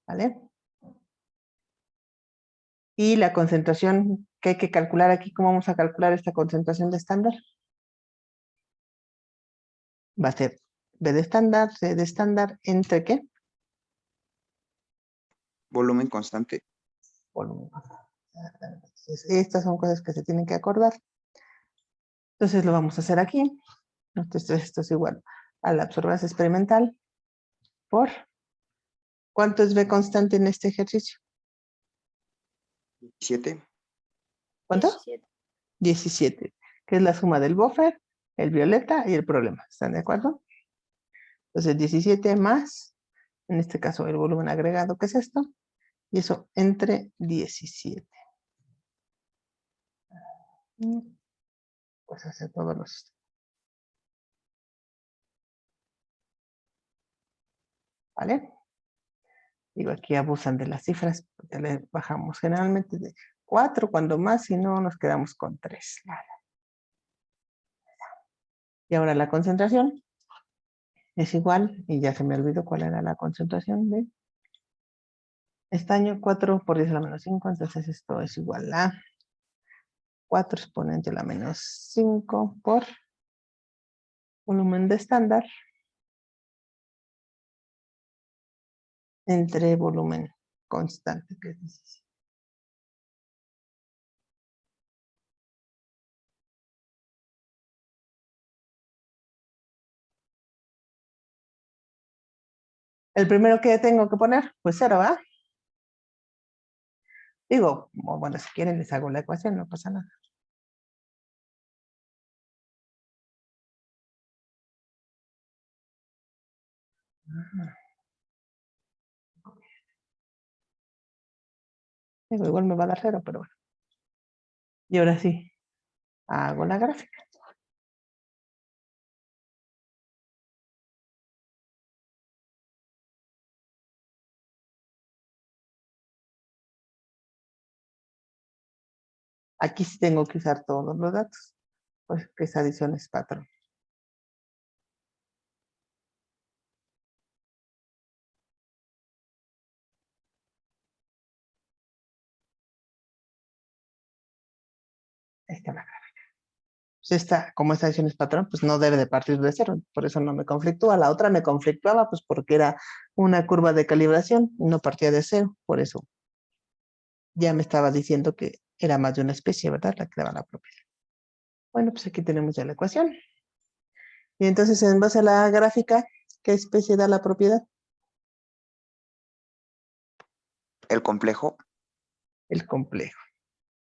¿Vale? Y la concentración que hay que calcular aquí, ¿cómo vamos a calcular esta concentración de estándar? Va a ser B de estándar, C de estándar, ¿entre qué? Volumen constante. Volumen. Entonces, estas son cosas que se tienen que acordar. Entonces lo vamos a hacer aquí. Entonces esto es igual a la absorbancia experimental por ¿cuánto es B constante en este ejercicio? 7. ¿Cuánto? 17. 17, que es la suma del buffer, el violeta y el problema. ¿Están de acuerdo? Entonces 17 más, en este caso el volumen agregado, que es esto, y eso entre 17. Pues hacer todos los... ¿Vale? Digo, aquí abusan de las cifras, porque le bajamos generalmente de 4, cuando más, si no, nos quedamos con 3. Vale. Y ahora la concentración es igual, y ya se me olvidó cuál era la concentración de estaño, 4 por 10 a la menos 5, entonces esto es igual a 4 exponente a la menos 5 por volumen de estándar entre volumen constante, que es 17. El primero que tengo que poner, pues 0, ¿va? Digo, bueno, si quieren les hago la ecuación, no pasa nada. Digo, igual me va a dar 0, pero bueno. Y ahora sí, hago la gráfica. Aquí sí tengo que usar todos los datos, pues que esa adición es patrón. Ahí está la gráfica. Pues como esta adición es patrón, pues no debe de partir de cero, por eso no me conflictúa. La otra me conflictuaba, pues porque era una curva de calibración y no partía de cero, por eso ya me estaba diciendo que era más de una especie, ¿verdad? La que daba la propiedad. Bueno, pues aquí tenemos ya la ecuación. Y entonces, en base a la gráfica, ¿qué especie da la propiedad? El complejo. El complejo.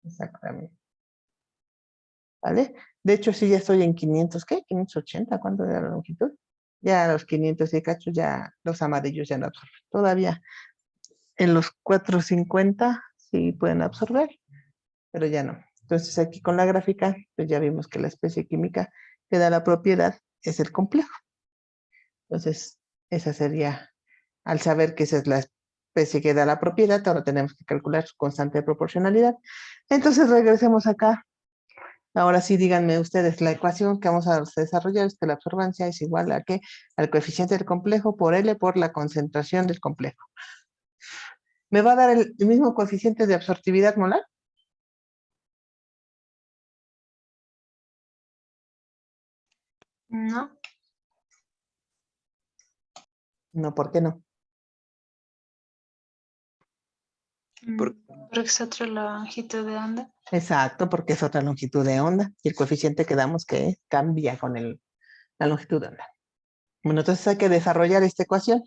Exactamente. ¿Vale? De hecho, sí, ya estoy en 500, ¿qué? 580, ¿cuánto era la longitud? Ya los 500 y cacho, ya los amarillos ya no absorben. Todavía en los 450 sí pueden absorber, pero ya no. Entonces, aquí con la gráfica, pues ya vimos que la especie química que da la propiedad es el complejo. Entonces, esa sería, al saber que esa es la especie que da la propiedad, ahora tenemos que calcular su constante de proporcionalidad. Entonces, regresemos acá. Ahora sí, díganme ustedes, la ecuación que vamos a desarrollar es que la absorbancia es igual a ¿qué? Al coeficiente del complejo por L por la concentración del complejo. ¿Me va a dar el mismo coeficiente de absortividad molar? No, No, ¿por qué no? Por- porque es otra longitud de onda. Exacto, porque es otra longitud de onda y el coeficiente que damos que cambia con la longitud de onda. Bueno, entonces hay que desarrollar esta ecuación,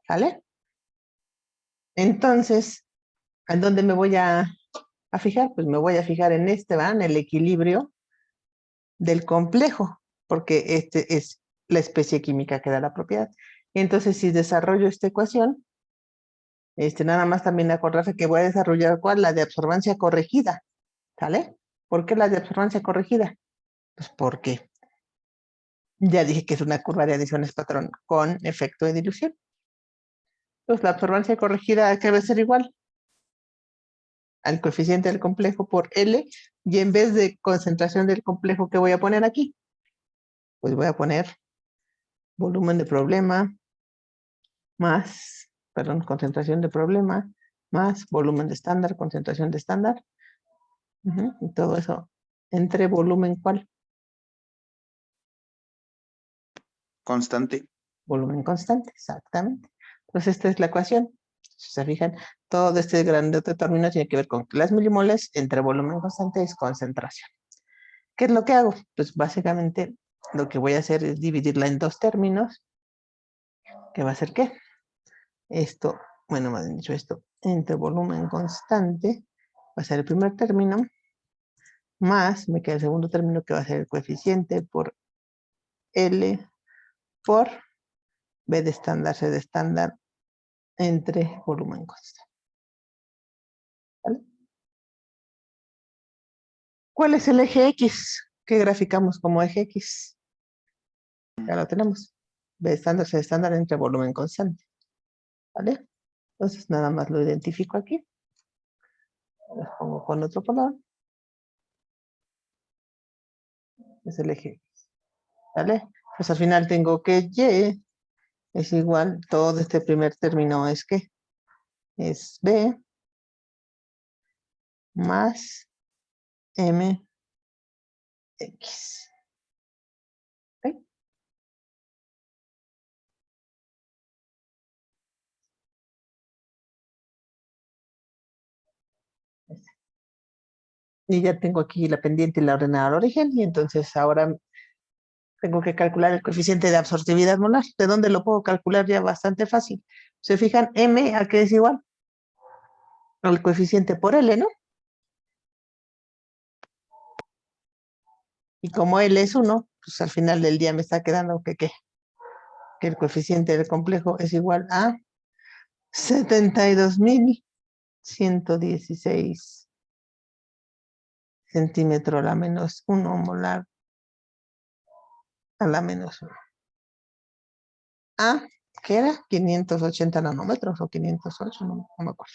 ¿vale? Entonces, ¿en dónde me voy a fijar? Pues me voy a fijar en este, ¿va? En el equilibrio del complejo, porque este es la especie química que da la propiedad. Entonces, si desarrollo esta ecuación, nada más también acordarse que voy a desarrollar ¿cuál? La de absorbancia corregida, ¿sale? ¿Por qué la de absorbancia corregida? Pues porque ya dije que es una curva de adiciones patrón con efecto de dilución. Entonces, la absorbancia corregida, ¿qué va a ser igual? Al coeficiente del complejo por L, y en vez de concentración del complejo, ¿qué voy a poner aquí? Pues voy a poner volumen de problema más, perdón, concentración de problema más volumen de estándar, concentración de estándar. Y todo eso entre volumen, ¿cuál? Constante. Volumen constante, exactamente. Entonces, esta es la ecuación. Si se fijan, todo este grandote término tiene que ver con que las milimoles entre volumen constante es concentración. ¿Qué es lo que hago? Pues básicamente lo que voy a hacer es dividirla en dos términos. ¿Qué va a ser qué? Esto, bueno, más bien dicho esto, entre volumen constante va a ser el primer término, más me queda el segundo término que va a ser el coeficiente por L por B de estándar, C de estándar entre volumen constante. ¿Vale? ¿Cuál es el eje X? ¿Qué graficamos como eje X? Ya lo tenemos. B estándar, C de estándar entre volumen constante. ¿Vale? Entonces nada más lo identifico aquí. Lo pongo con otro color. Es el eje X. ¿Vale? Pues al final tengo que Y es igual, todo este primer término es ¿qué? Es B más MX. ¿Ok? Y ya tengo aquí la pendiente y la ordenada al origen, y entonces ahora tengo que calcular el coeficiente de absortividad molar. ¿De dónde lo puedo calcular? Ya bastante fácil. Se fijan, M, ¿a qué es igual? Al coeficiente por L, ¿no? Y como L es 1, pues al final del día me está quedando que el coeficiente del complejo es igual a 72.116 centímetros a la menos 1 molar a la menos 1. ¿Qué era? 580 nanómetros o 508, no me acuerdo.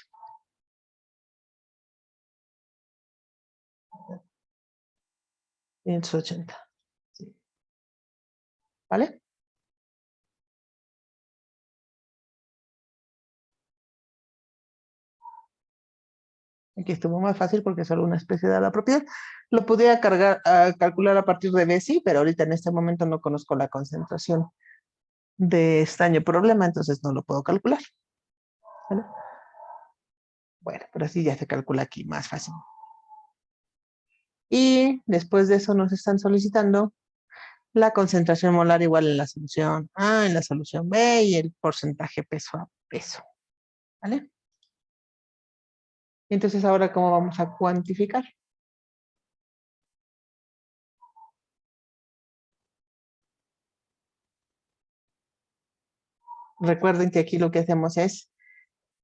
580. Sí. ¿Vale? Aquí estuvo más fácil porque es solo una especie de la propiedad. Lo podía calcular a partir de BESI, pero ahorita en este momento no conozco la concentración de estaño problema, entonces no lo puedo calcular. ¿Vale? Bueno, pero así ya se calcula aquí más fácil. Y después de eso nos están solicitando la concentración molar igual en la solución A, en la solución B y el porcentaje peso a peso. ¿Vale? Entonces, ahora, ¿cómo vamos a cuantificar? Recuerden que aquí lo que hacemos es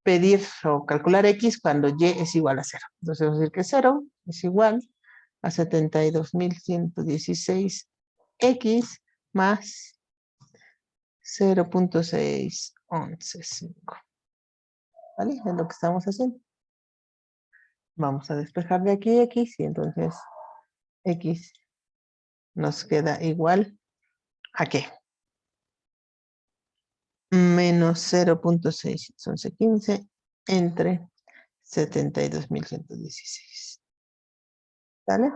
pedir o calcular X cuando Y es igual a 0. Entonces, vamos a decir que 0 es igual a 72.116X más 0.6115. ¿Vale? Es lo que estamos haciendo. Vamos a despejar de aquí X y entonces X nos queda igual a ¿qué? Menos 0.61115 entre 72.116. ¿Vale?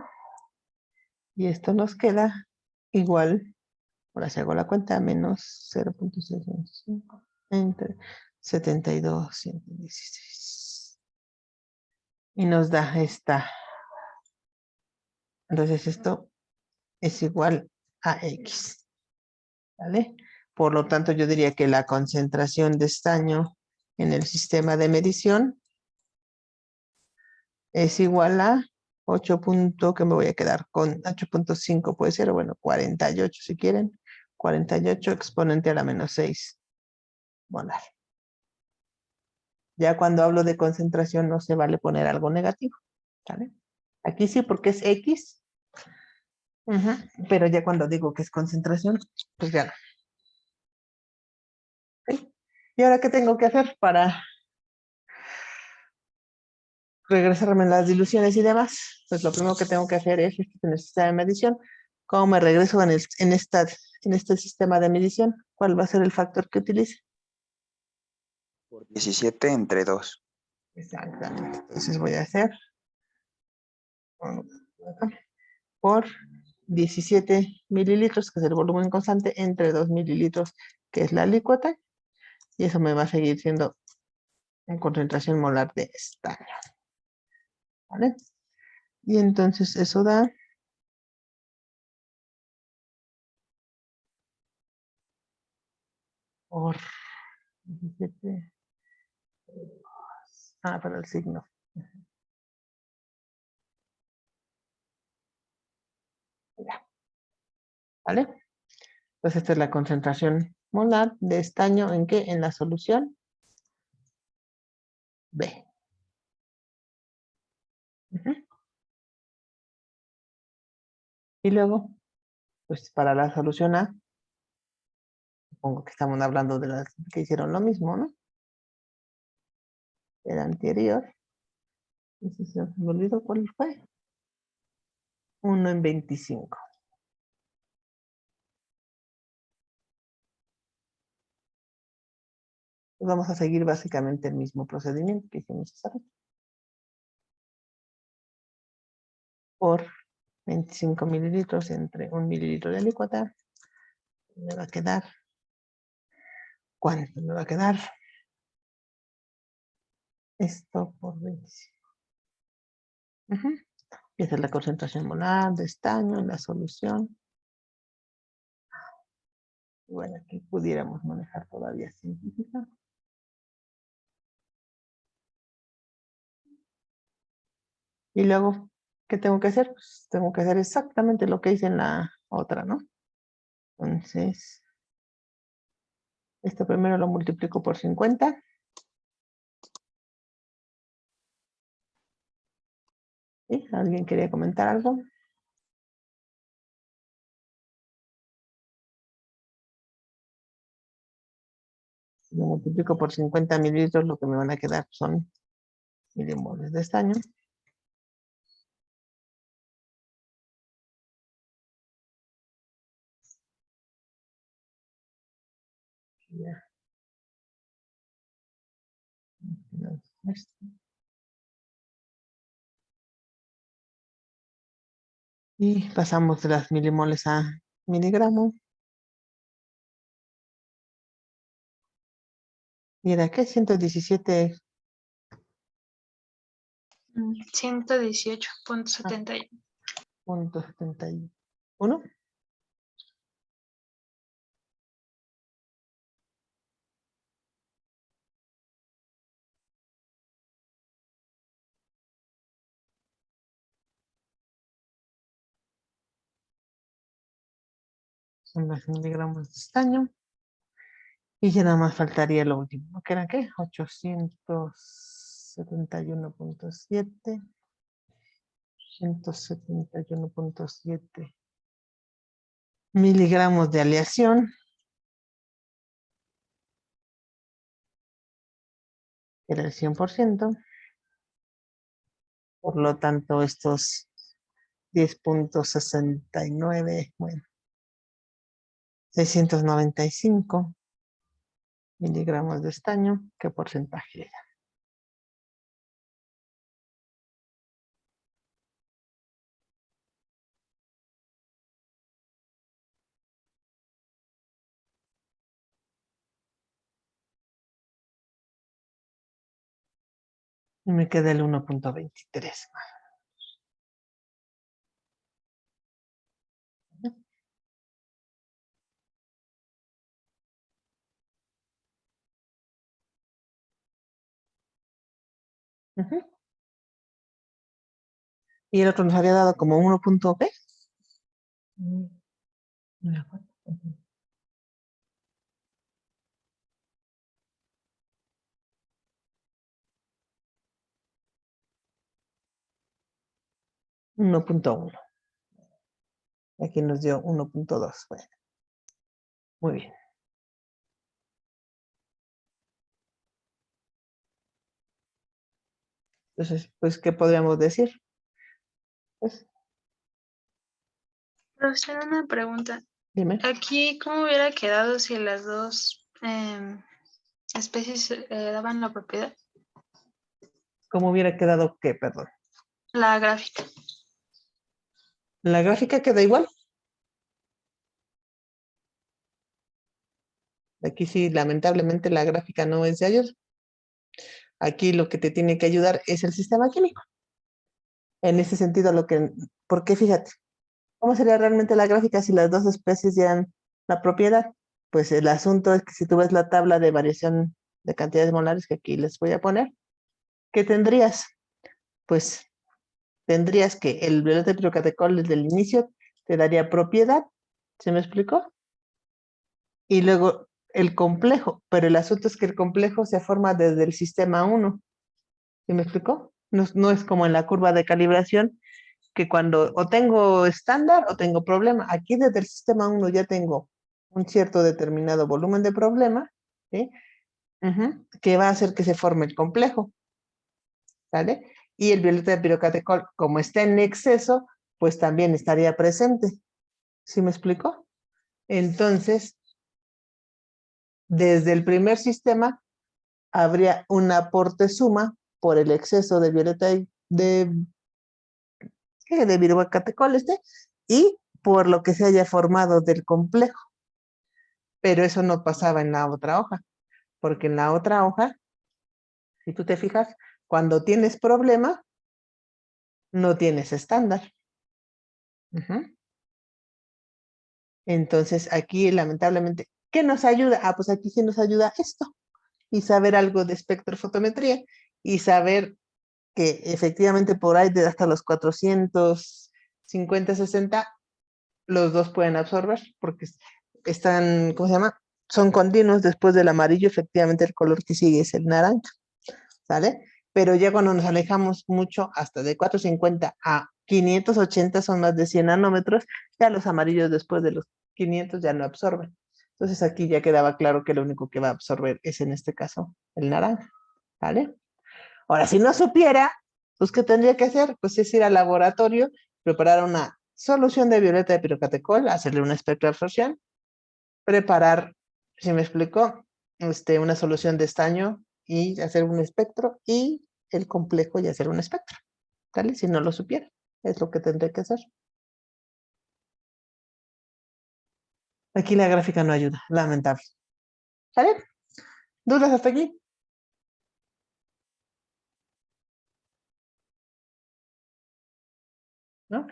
Y esto nos queda igual, ahora si hago la cuenta, menos 0.615 entre 72.116. Y nos da esta. Entonces esto es igual a X. ¿Vale? Por lo tanto, yo diría que la concentración de estaño en el sistema de medición es igual a 8. Que me voy a quedar con 8.5 puede ser, o bueno, 48 si quieren. 48 exponente a la menos 6 molar. Ya cuando hablo de concentración no se vale poner algo negativo. ¿Vale? Aquí sí porque es X. Pero ya cuando digo que es concentración, pues ya no. ¿Okay? ¿Y ahora qué tengo que hacer para regresarme en las diluciones y demás? Pues lo primero que tengo que hacer es en el sistema de medición. ¿Cómo me regreso en este sistema de medición? ¿Cuál va a ser el factor que utilice? Por 17 entre 2. Exactamente. Entonces voy a hacer por 17 mililitros, que es el volumen constante, entre 2 mililitros, que es la alícuota. Y eso me va a seguir siendo en concentración molar de estaño. ¿Vale? Y entonces eso da por 17. Para el signo. Ya. ¿Vale? Entonces esta es la concentración molar de estaño ¿en qué? En la solución B. Y luego, pues para la solución A, supongo que estamos hablando de las que hicieron lo mismo, ¿no? El anterior. Se me olvidó cuál fue. 1 en 25. Pues vamos a seguir básicamente el mismo procedimiento que hicimos esa vez. Por 25 mililitros entre 1 mililitro de alícuota. Me va a quedar. ¿Cuánto me va a quedar? Esto por 25. Y esa es la concentración molar de estaño en la solución. Bueno, aquí pudiéramos manejar todavía simplificar. Y luego, ¿qué tengo que hacer? Pues tengo que hacer exactamente lo que hice en la otra, ¿no? Entonces, esto primero lo multiplico por 50. ¿Sí? ¿Alguien quería comentar algo? Si lo multiplico por 50 mililitros, lo que me van a quedar son milimoles de estaño. Ya. Y pasamos de las milimoles a miligramo. ¿Y era qué? 117. 118.71. Punto 71. Son los miligramos de estaño. Y ya nada más faltaría lo último. ¿Qué era qué? 871.7. 171.7 miligramos de aleación. Era el 100%. Por lo tanto, estos 10.69, bueno, 695 miligramos de estaño. ¿Qué porcentaje era? Y me queda el 1.23. Ujú. Y el otro nos había dado como 1.b. No me acuerdo. Ujú. 1.1. Aquí nos dio 1.2. Bueno, muy bien. Entonces, pues, ¿qué podríamos decir? Pues, Profesor, una pregunta. dime. Aquí, ¿cómo hubiera quedado si las dos especies daban la propiedad? ¿Cómo hubiera quedado qué? Perdón. La gráfica. La gráfica queda igual. Aquí sí, lamentablemente la gráfica no es de ayuda. Aquí lo que te tiene que ayudar es el sistema químico. En ese sentido, porque fíjate, ¿cómo sería realmente la gráfica si las dos especies dieran la propiedad? Pues el asunto es que si tú ves la tabla de variación de cantidades molares que aquí les voy a poner, ¿qué tendrías? Pues tendrías que el violeta de pirocatecol desde el inicio te daría propiedad, ¿se me explicó? Y luego el complejo, pero el asunto es que el complejo se forma desde el sistema 1, ¿sí me explicó? No es como en la curva de calibración, que cuando o tengo estándar o tengo problema. Aquí desde el sistema 1 ya tengo un cierto determinado volumen de problema, ¿sí? Que va a hacer que se forme el complejo, ¿vale? Y el violeta de pirocatecol, como está en exceso, pues también estaría presente. ¿Sí me explicó? Entonces, desde el primer sistema habría un aporte suma por el exceso de violeta de pirocatecol y por lo que se haya formado del complejo. Pero eso no pasaba en la otra hoja, porque en la otra hoja, si tú te fijas, cuando tienes problema, no tienes estándar. Entonces, aquí lamentablemente, ¿qué nos ayuda? Ah, pues aquí sí nos ayuda esto, y saber algo de espectrofotometría, y saber que efectivamente por ahí de hasta los 450, 60, los dos pueden absorber, porque están, ¿cómo se llama? Son continuos. Después del amarillo, efectivamente el color que sigue es el naranja, ¿sale? Pero ya cuando nos alejamos mucho, hasta de 450 a 580, son más de 100 nanómetros, ya los amarillos después de los 500 ya no absorben. Entonces aquí ya quedaba claro que lo único que va a absorber es en este caso el naranja, ¿vale? Ahora, si no supiera, pues ¿qué tendría que hacer? Pues es ir al laboratorio, preparar una solución de violeta de pirocatecol, hacerle una espectroabsorción, preparar, ¿sí me explicó? una solución de estaño y hacer un espectro, y el complejo y hacer un espectro. ¿Vale? Si no lo supiera, es lo que tendré que hacer. Aquí la gráfica no ayuda, lamentable. ¿Vale? ¿Dudas hasta aquí? ¿No?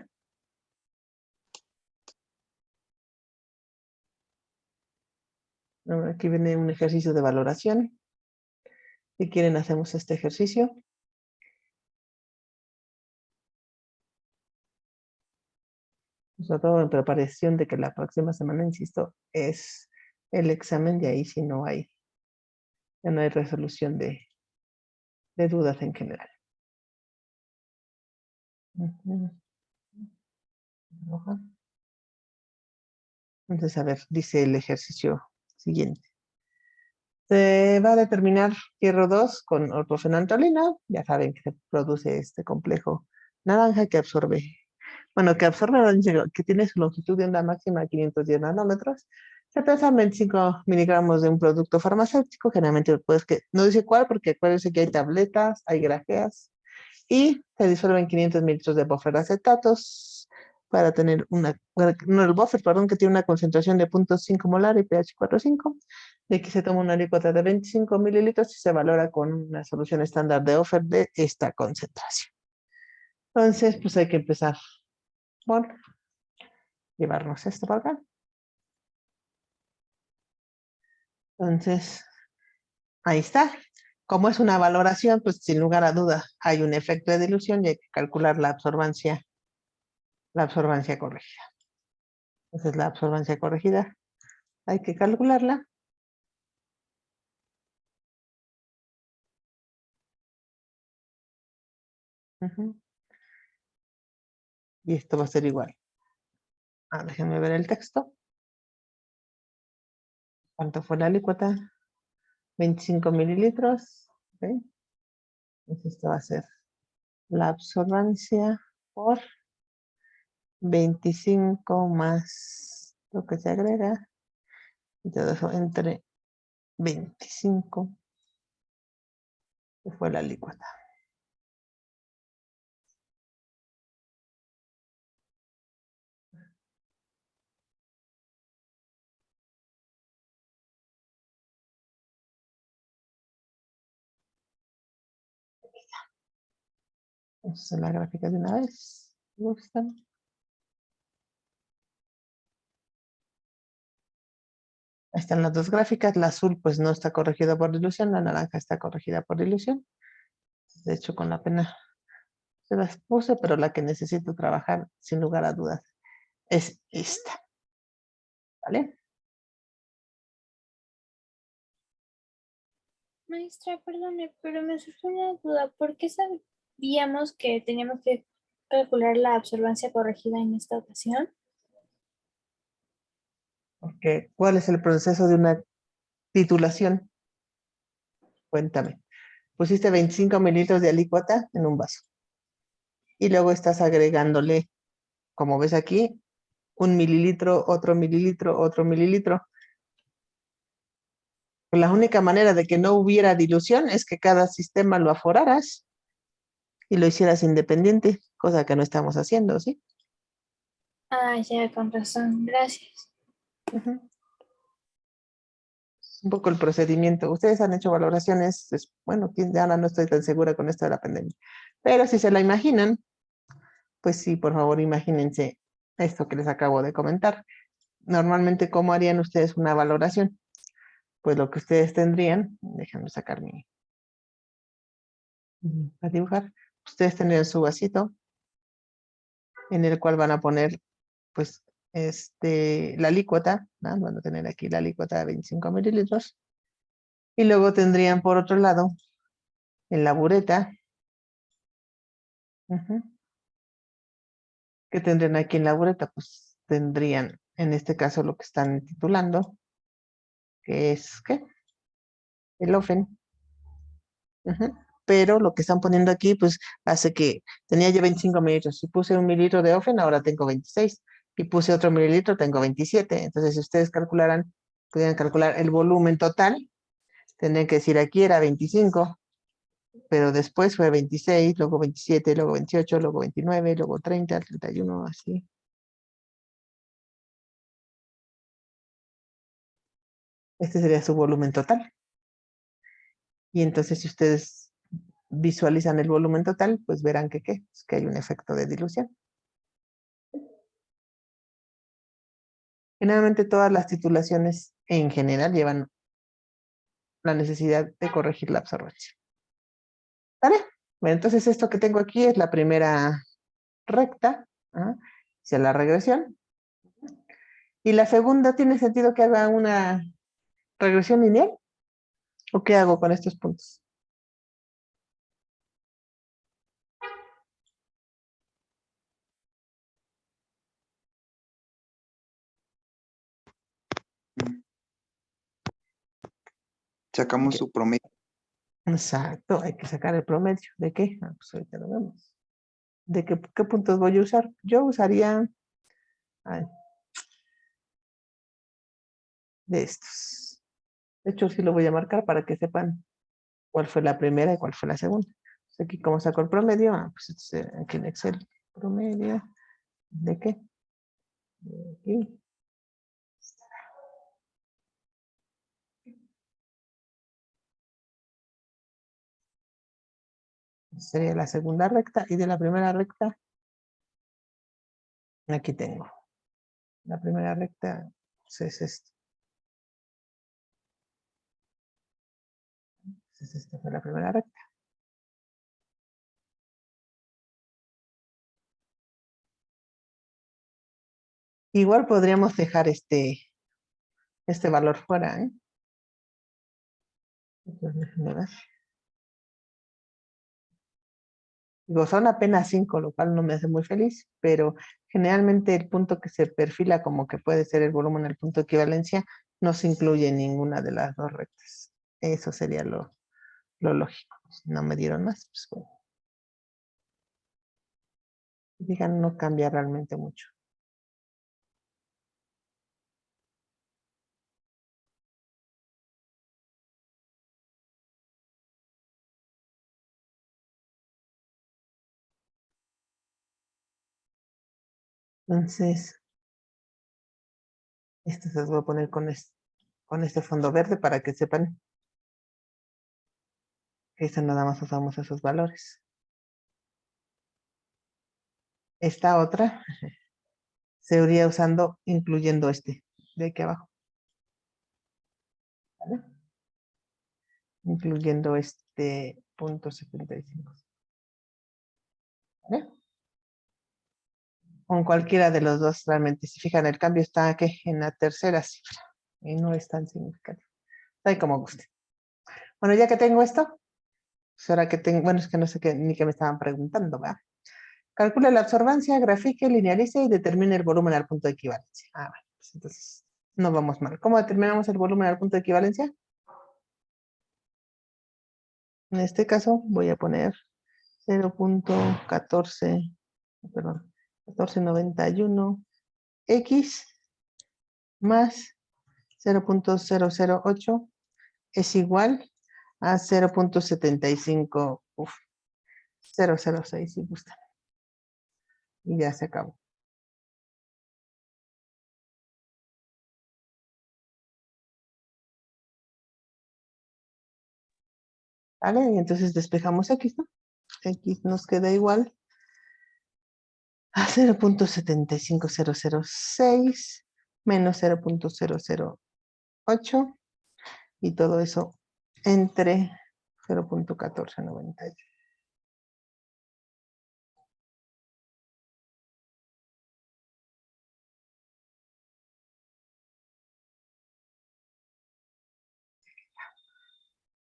Ahora aquí viene un ejercicio de valoración. Si quieren, hacemos este ejercicio. Sobre todo en preparación de que la próxima semana, insisto, es el examen, de ahí si no hay, ya no hay resolución de dudas en general. Ujú. Entonces, a ver, dice el ejercicio siguiente. Se va a determinar hierro 2 con ortofenantrolina. Ya saben que se produce este complejo naranja que absorbe, que tiene su longitud de onda máxima de 510 nanómetros. Se pesan 25 miligramos de un producto farmacéutico, generalmente pues que no dice cuál, porque acuérdense que hay tabletas, hay grajeas, y se disuelven 500 mililitros de buffer acetatos para tener el buffer, perdón, que tiene una concentración de 0.5 molar y pH 4.5. De aquí se toma una alícuota de 25 mililitros y se valora con una solución estándar de buffer de esta concentración. Entonces, pues hay que empezar por llevarnos esto para acá. Entonces, ahí está. Como es una valoración, pues sin lugar a duda hay un efecto de dilución y hay que calcular la absorbancia corregida. Entonces la absorbancia corregida hay que calcularla. Ujú. Y esto va a ser igual. Déjenme ver el texto. ¿Cuánto fue la alícuota? 25 mililitros. ¿Okay? Entonces esto va a ser la absorbancia por 25 más lo que se agrega. Y todo eso entre 25, que fue la alícuota. Vamos a hacer la gráfica de una vez. ¿Me gustan? Ahí están las dos gráficas. La azul pues no está corregida por dilución, la naranja está corregida por dilución. De hecho, con la pena se las puse, pero la que necesito trabajar, sin lugar a dudas, es esta. ¿Vale? Maestra, perdone, pero me surgió una duda. ¿Por qué sabíamos que teníamos que calcular la absorbancia corregida en esta ocasión? Porque, ¿cuál es el proceso de una titulación? Cuéntame. Pusiste 25 mililitros de alícuota en un vaso. Y luego estás agregándole, como ves aquí, 1 mililitro, otro mililitro, otro mililitro. La única manera de que no hubiera dilución es que cada sistema lo aforaras y lo hicieras independiente, cosa que no estamos haciendo, ¿sí? Ah, ya, con razón. Gracias. Ujú. Es un poco el procedimiento. Ustedes han hecho valoraciones, bueno, ahora no estoy tan segura con esto de la pandemia, pero si se la imaginan, pues sí, por favor, imagínense esto que les acabo de comentar. Normalmente, ¿cómo harían ustedes una valoración? Pues lo que ustedes tendrían, déjenme sacar para dibujar, ustedes tendrían su vasito en el cual van a poner, pues, la alícuota, ¿no? Van a tener aquí la alícuota de 25 mililitros, y luego tendrían por otro lado, en la bureta, ¿qué tendrían aquí en la bureta? Pues tendrían, en este caso, lo que están titulando, que es, ¿qué? El ofen. Pero lo que están poniendo aquí, pues, hace que tenía yo 25 mililitros. Si puse 1 mililitro de ofen, ahora tengo 26. Y puse otro mililitro, tengo 27. Entonces, si ustedes calcularan, pudieran calcular el volumen total Tendría que decir aquí era 25, pero después fue 26, luego 27, luego 28, luego 29, luego 30, 31, así. Este sería su volumen total. Y entonces si ustedes visualizan el volumen total, pues verán que, ¿qué? Pues que hay un efecto de dilución. Generalmente todas las titulaciones en general llevan la necesidad de corregir la absorbancia. ¿Vale? Bueno, entonces esto que tengo aquí es la primera recta, ¿ah? Hacia la regresión. Y la segunda, ¿tiene sentido que haga una regresión lineal? ¿O qué hago con estos puntos? Sacamos Ok. su promedio. Exacto, hay que sacar el promedio. ¿De qué? Ah, pues ahorita lo vemos. ¿De qué puntos voy a usar? Yo usaría ay, de estos. De hecho, sí lo voy a marcar para que sepan cuál fue la primera y cuál fue la segunda. Pues aquí, ¿cómo saco el promedio? Ah, pues aquí en Excel. ¿Promedio de qué? De aquí. Sería la segunda recta. Y de la primera recta, aquí tengo. La primera recta pues, es esto. Entonces, esta fue la primera recta. Igual podríamos dejar este valor fuera, ¿eh? Entonces, déjenme ver. Digo, son apenas 5, lo cual no me hace muy feliz, pero generalmente el punto que se perfila como que puede ser el volumen al punto de equivalencia no se incluye en ninguna de las dos rectas. Eso sería lo lógico. No me dieron más, pues bueno. Digan, no cambia realmente mucho. Entonces, esto se los voy a poner con este fondo verde para que sepan que eso nada más usamos esos valores. Esta otra se iría usando incluyendo este de aquí abajo. ¿Vale? Incluyendo este punto 75. ¿Vale? Con cualquiera de los dos, realmente, si fijan, el cambio está aquí en la tercera cifra y no es tan significativo. Ahí como guste. Bueno, ya que tengo esto, pues ahora que tengo, bueno, es que no sé qué, ni qué me estaban preguntando, ¿verdad? Calcula la absorbancia, grafique, linealice y determine el volumen al punto de equivalencia. Ah, bueno, pues entonces no vamos mal. ¿Cómo determinamos el volumen al punto de equivalencia? En este caso voy a poner 0.14, perdón, 1491 x más 0.008 es igual a 0.75, 006 si gustan. Y ya se acabó. ¿Vale? Y entonces despejamos X, ¿no? X nos queda igual a 0.75006 menos 0.008 y todo eso entre 0.1490.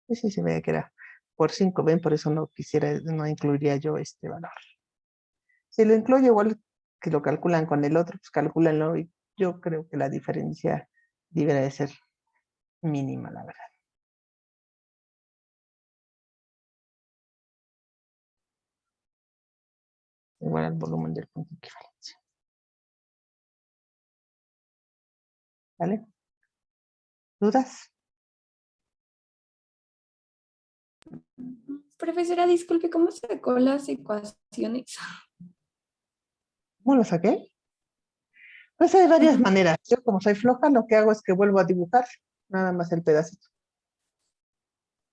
Y sí, se ve que era por 5, ¿ven? Por eso no quisiera, no incluiría yo este valor. Si lo incluyo igual que lo calculan con el otro, pues calcúlenlo y yo creo que la diferencia debería de ser mínima, la verdad. Igual al volumen del punto de equivalencia. ¿Vale? ¿Dudas? Profesora, disculpe, ¿cómo sacó las ecuaciones? ¿Cómo lo saqué? Pues hay varias Ajá. maneras. Yo como soy floja, lo que hago es que vuelvo a dibujar nada más el pedacito.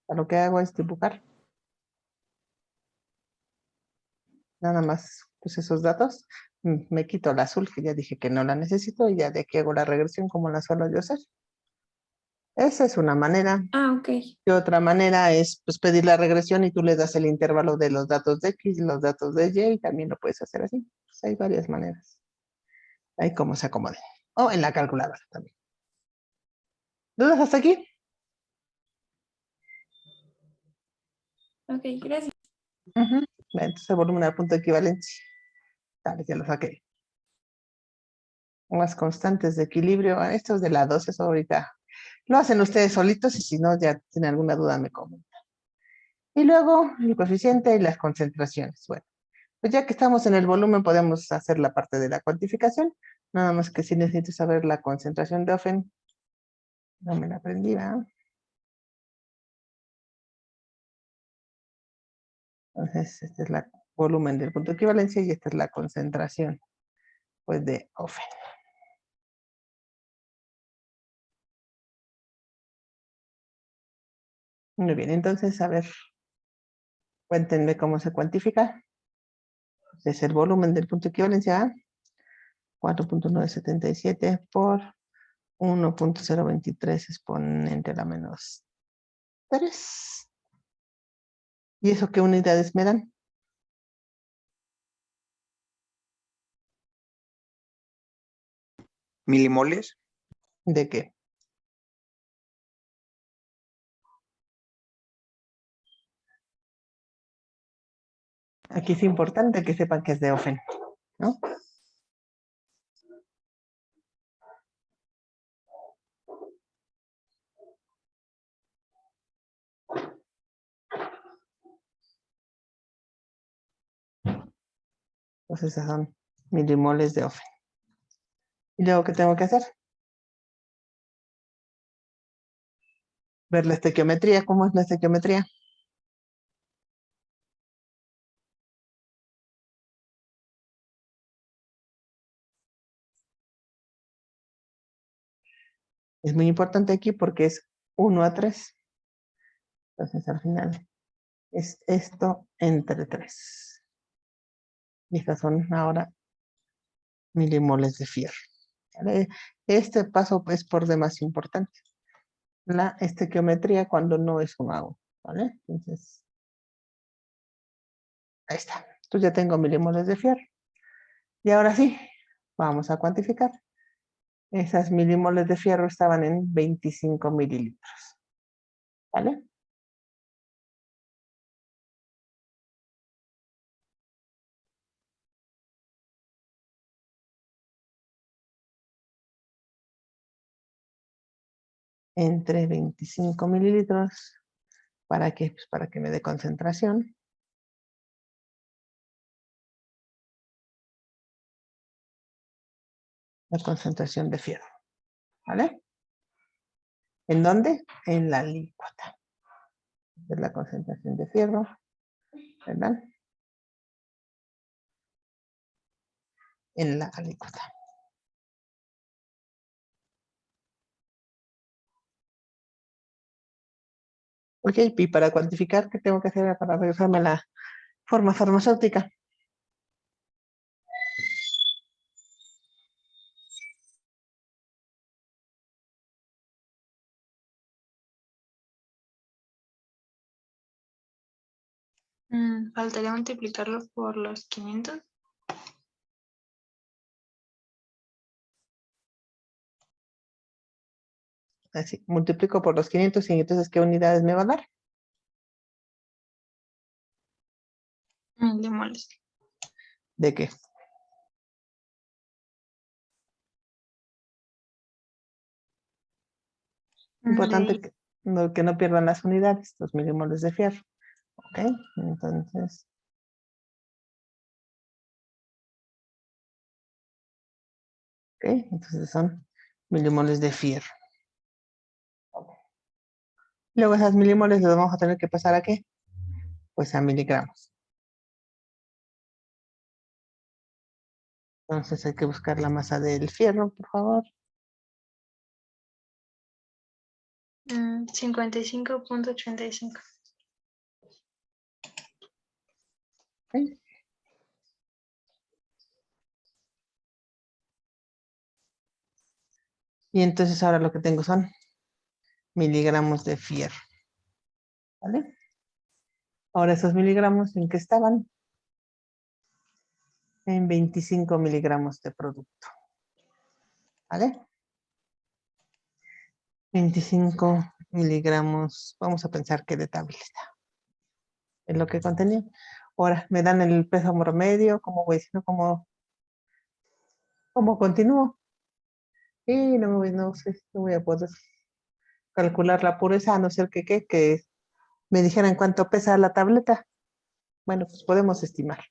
Lo que hago es dibujar nada más pues esos datos. Me quito el azul, que ya dije que no la necesito, y ya de aquí hago la regresión como la suelo yo hacer. Esa es una manera. Ah, ok. Y otra manera es pues, pedir la regresión y tú le das el intervalo de los datos de X y los datos de Y, y también lo puedes hacer así. Pues hay varias maneras. Ahí como se acomode. O en la calculadora también. ¿Dudas hasta aquí? Ok, gracias. Ujú. Entonces el volumen al punto de equivalencia. Dale, ya lo saqué. Las constantes de equilibrio. Estos de la 2, eso ahorita lo hacen ustedes solitos y si no, ya tienen alguna duda, me comentan. Y luego el coeficiente y las concentraciones. Bueno, pues ya que estamos en el volumen, podemos hacer la parte de la cuantificación. Nada más que si necesito saber la concentración de Ofen. No me la aprendí, ¿verdad? Entonces, este es el volumen del punto de equivalencia y esta es la concentración, pues, de Ofen. Muy bien, entonces, a ver, cuéntenme cómo se cuantifica. Es el volumen del punto de equivalencia, 4.977 por 1.023 exponente a la menos 3. ¿Y eso qué unidades me dan? Milimoles. ¿De qué? Aquí es importante que sepan que es de Ofen, ¿no? Entonces, esas son milimoles de Ofen. ¿Y luego qué tengo que hacer? Ver la estequiometría. ¿Cómo es la estequiometría? Es muy importante aquí porque es 1 a 3. Entonces, al final, es esto entre 3. Y estas son ahora milimoles de fierro. ¿Vale? Este paso es por demás importante. La estequiometría cuando no es 1 a 1. ¿Vale? Entonces, ahí está. Entonces ya tengo milimoles de fierro. Y ahora sí, vamos a cuantificar. Esas milimoles de fierro estaban en 25 mililitros. ¿Vale? Entre 25 mililitros. ¿Para qué? Pues para que me dé concentración. La concentración de fierro. ¿Vale? ¿En dónde? En la alícuota. Es la concentración de fierro. ¿Verdad? En la alícuota. Ok, y para cuantificar, ¿qué tengo que hacer para regresarme a la forma farmacéutica? Faltaría multiplicarlo por los 500. Así, multiplico por los 500 y entonces, ¿qué unidades me va a dar? Milimoles. ¿De qué? Importante que no pierdan las unidades, los milimoles de fierro. Ok, entonces. Ok, entonces son milimoles de fierro. Luego esas milimoles las vamos a tener que pasar ¿a qué? pues a miligramos. Entonces hay que buscar la masa del fierro, por favor. 55.85. ¿Sí? Y entonces ahora lo que tengo son miligramos de fierro. ¿Vale? Ahora esos miligramos, ¿en qué estaban? En 25 miligramos de producto. ¿Vale? 25 miligramos, vamos a pensar que de tableta. Es lo que contenía. Ahora, me dan el peso promedio, ¿cómo voy diciendo? ¿Cómo continúo? Y no sé, no voy a poder calcular la pureza, a no ser que me dijeran cuánto pesa la tableta. Bueno, pues podemos estimar.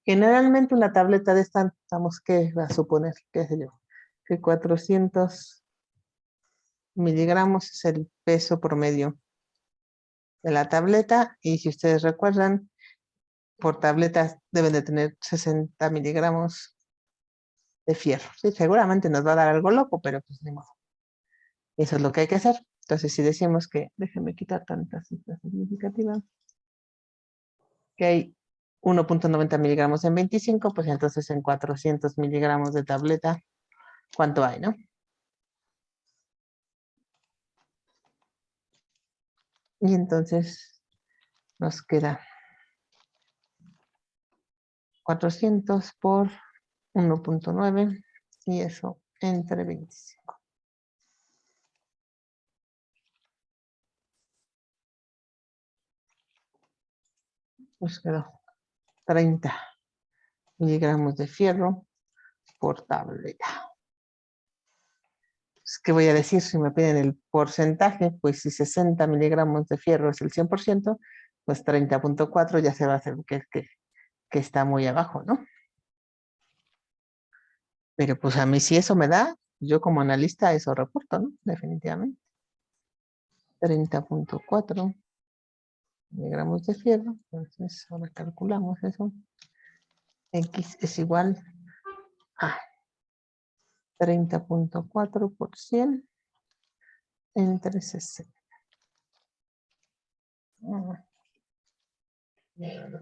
Generalmente una tableta de esta, vamos, ¿qué va a suponer? ¿Qué sé yo? Que 400 miligramos es el peso promedio de la tableta. Y si ustedes recuerdan, por tabletas deben de tener 60 miligramos de fierro. Sí, seguramente nos va a dar algo loco, pero pues ni modo. Eso es lo que hay que hacer. Entonces, si decimos que, déjenme quitar tantas cifras significativas, que hay 1.90 miligramos en 25, pues entonces en 400 miligramos de tableta, ¿cuánto hay, no? Y entonces nos queda 400 por 1.9 y eso entre 25. Pues quedó 30 miligramos de fierro por tableta. Pues, ¿qué voy a decir si me piden el porcentaje? Pues si 60 miligramos de fierro es el 100%, pues 30.4 ya se va a hacer que está muy abajo, ¿no? Pero pues a mí si eso me da, yo como analista eso reporto, ¿no? Definitivamente. 30.4 miligramos de fierro. Entonces ahora calculamos eso. X es igual a 30.4 por 100 entre 60.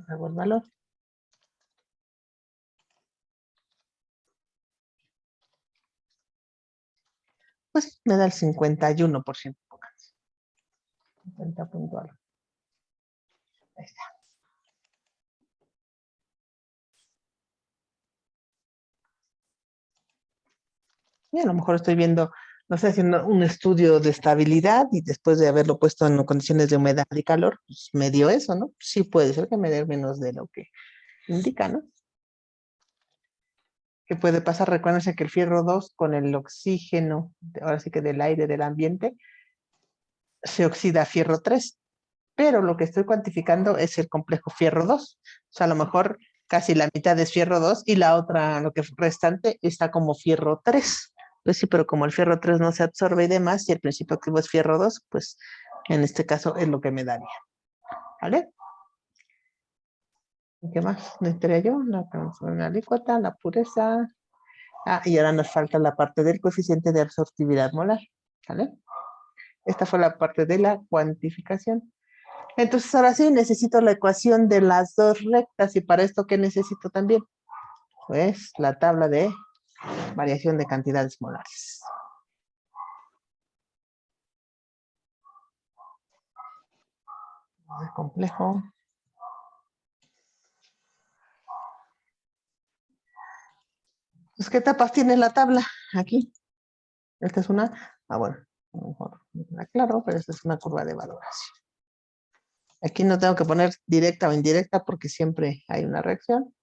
Hago el valor. Pues me da el 51%. 50 puntual. Ahí está. Y a lo mejor estoy viendo, no sé, haciendo un estudio de estabilidad y después de haberlo puesto en condiciones de humedad y calor, pues me dio eso, ¿no? Sí puede ser que me dé menos de lo que indica, ¿no? ¿Qué puede pasar? Recuérdense que el fierro 2 con el oxígeno, ahora sí que del aire del ambiente, se oxida a fierro 3, pero lo que estoy cuantificando es el complejo fierro 2. O sea, a lo mejor casi la mitad es fierro 2 y la otra, lo que restante, está como fierro 3. Pues sí, pero como el fierro 3 no se absorbe y demás, y el principio activo es fierro 2, pues en este caso es lo que me daría. ¿Vale? ¿Y qué más necesitaría yo? Una alícuota, la pureza. Y ahora nos falta la parte del coeficiente de absortividad molar. ¿Vale? Esta fue la parte de la cuantificación. Entonces, ahora sí, necesito la ecuación de las dos rectas. ¿Y para esto qué necesito también? Pues la tabla de variación de cantidades molares. Muy complejo. Pues, ¿qué etapas tiene la tabla? Aquí. Esta es una. Bueno, a lo mejor no queda claro, pero esta es una curva de valoración. Aquí no tengo que poner directa o indirecta porque siempre hay una reacción.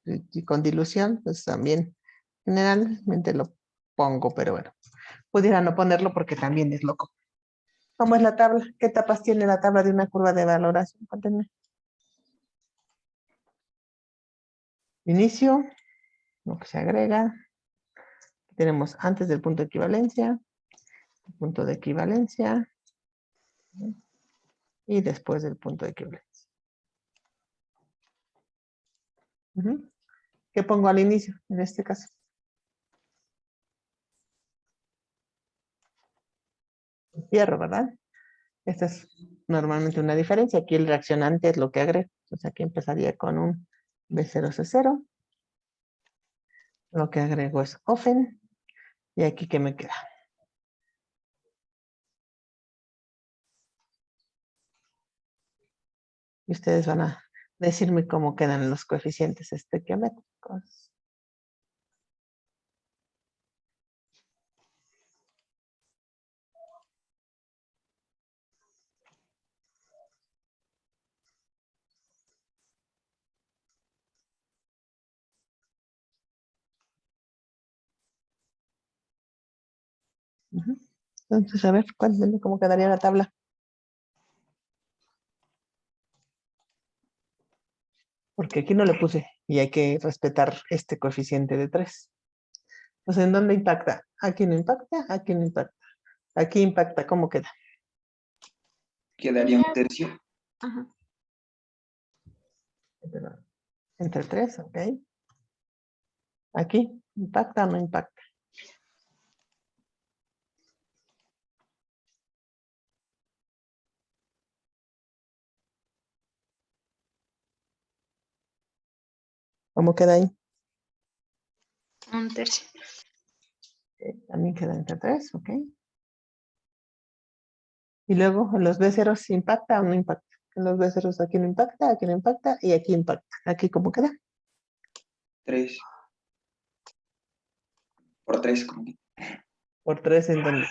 Y con dilución, pues también generalmente lo pongo, pero bueno, pudiera no ponerlo porque también es loco. ¿Cómo es la tabla? ¿Qué etapas tiene la tabla de una curva de valoración? Cuéntenme. Inicio, lo que se agrega. Tenemos antes del punto de equivalencia, el punto de equivalencia y después del punto de equivalencia. Ujú. ¿Qué pongo al inicio en este caso? Fierro, ¿verdad? Esta es normalmente una diferencia. Aquí el reaccionante es lo que agrego. Entonces aquí empezaría con un B0C0. Lo que agrego es ofen. Y aquí, ¿qué me queda? Y ustedes van a decirme cómo quedan los coeficientes estequiométricos. Ujú. Entonces, a ver, cuéntenme cómo quedaría la tabla. Porque aquí no le puse y hay que respetar este coeficiente de 3. Entonces, ¿en dónde impacta? Aquí no impacta, aquí no impacta. Aquí impacta, ¿cómo queda? Quedaría un tercio. Ajá. Entre 3, ok. Aquí, ¿impacta o no impacta? ¿Cómo queda ahí? Un tercio. También queda entre 3, ok. Y luego, ¿en los B0 impacta o no impacta? En los B0 aquí no impacta y aquí impacta. ¿Aquí cómo queda? 3 por 3, como que. Por 3 en donde.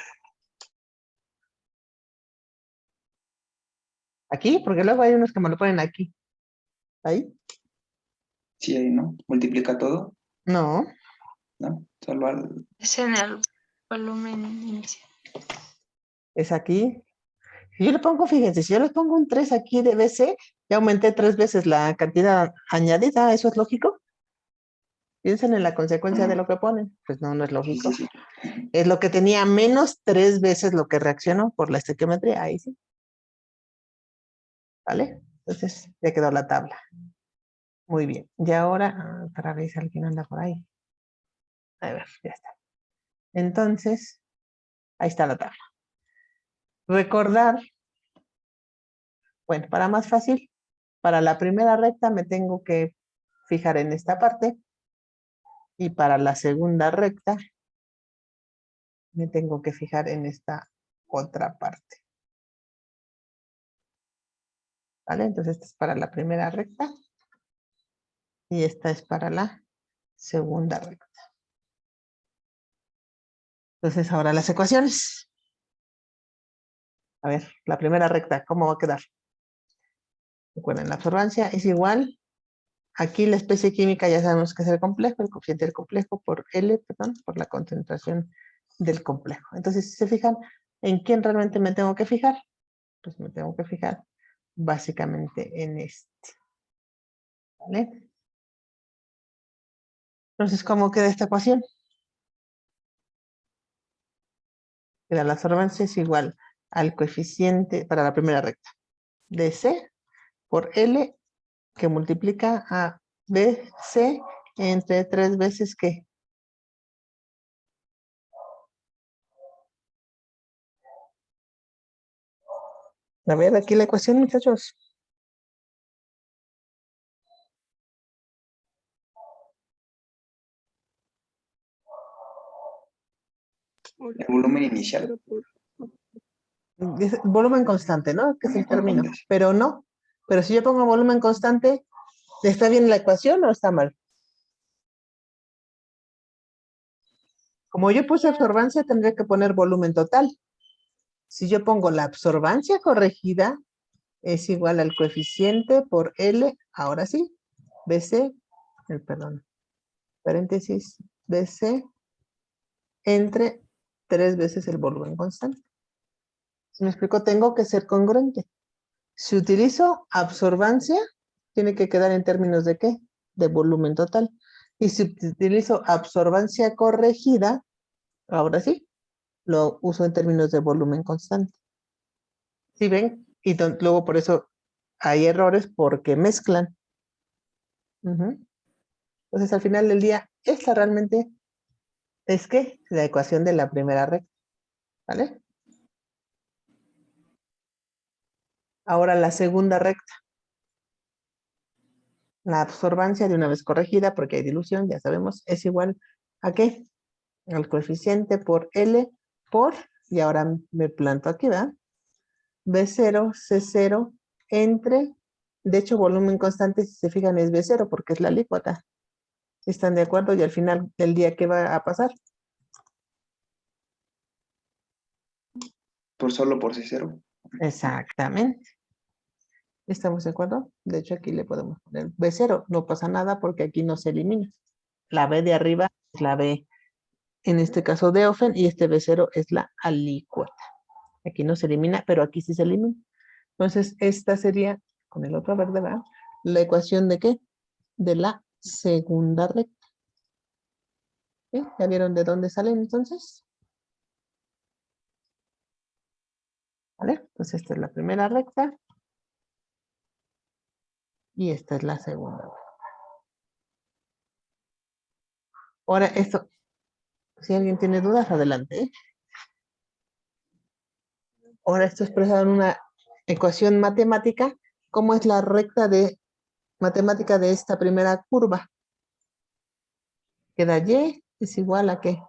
Aquí, porque luego hay unos que me lo ponen aquí. ¿Ahí? Sí, ahí, ¿no? Multiplica todo, No. ¿no? Solo al... Es en el volumen inicial. Es aquí. Si yo le pongo, fíjense, si yo le pongo un 3 aquí de BC, ya aumenté 3 veces la cantidad añadida. ¿Eso es lógico? Piensen en la consecuencia de lo que ponen. Pues no, no es Sí, lógico. sí, sí. Es lo que tenía menos 3 veces lo que reaccionó por la estequiometría. Ahí sí. ¿Vale? Entonces, ya quedó la tabla. Muy bien. Y ahora, otra vez alguien anda por ahí. A ver, ya está. Entonces, ahí está la tabla. Recordar, bueno, para más fácil, para la primera recta me tengo que fijar en esta parte y para la segunda recta me tengo que fijar en esta otra parte. ¿Vale? Entonces, esta es para la primera recta y esta es para la segunda recta. Entonces, ahora las ecuaciones. A ver, la primera recta, ¿cómo va a quedar? Recuerden, la absorbancia es igual. Aquí la especie química ya sabemos que es el complejo, el coeficiente del complejo por L, perdón, por la concentración del complejo. Entonces, si se fijan, ¿en quién realmente me tengo que fijar? Pues me tengo que fijar básicamente en este. ¿Vale? Entonces, ¿cómo queda esta ecuación? Queda la absorbancia es igual al coeficiente para la primera recta de C por L que multiplica a BC entre 3 veces ¿qué? A ver, aquí la ecuación, muchachos. El volumen inicial. Es volumen constante, ¿no? Que es el Volumen término. constante. Pero no. Pero si yo pongo volumen constante, ¿está bien la ecuación o está mal? Como yo puse absorbancia, tendría que poner volumen total. Si yo pongo la absorbancia corregida, es igual al coeficiente por L, ahora sí, BC, perdón, paréntesis, BC entre 3 veces el volumen constante. Si me explico, tengo que ser congruente. Si utilizo absorbancia, tiene que quedar en términos de ¿qué? De volumen total. Y si utilizo absorbancia corregida, ahora sí, lo uso en términos de volumen constante. ¿Sí ven? Y luego por eso hay errores porque mezclan. Ujú. Entonces, al final del día, esta realmente es que la ecuación de la primera recta, ¿vale? Ahora la segunda recta. La absorbancia de una vez corregida, porque hay dilución, ya sabemos, es igual a ¿qué? Al coeficiente por L por, y ahora me planto aquí, ¿verdad? B0, C0, entre, de hecho, volumen constante, si se fijan, es B0, porque es la alícuota. ¿Están de acuerdo? Y al final del día, ¿qué va a pasar? Solo por C0. Exactamente. ¿Estamos de acuerdo? De hecho, aquí le podemos poner B0. No pasa nada porque aquí no se elimina. La B de arriba es la B, en este caso de Ofen, y este B0 es la alícuota. Aquí no se elimina, pero aquí sí se elimina. Entonces, esta sería, con el otro verde, ¿verdad? La ecuación de ¿qué? De la segunda recta. ¿Sí? ¿Ya vieron de dónde salen entonces? ¿Vale? Entonces, esta es la primera recta. Y esta es la segunda. Ahora, esto, si alguien tiene dudas, adelante, ¿eh? Ahora esto expresado en una ecuación matemática. ¿Cómo es la recta de matemática de esta primera curva? Queda Y es igual a ¿qué?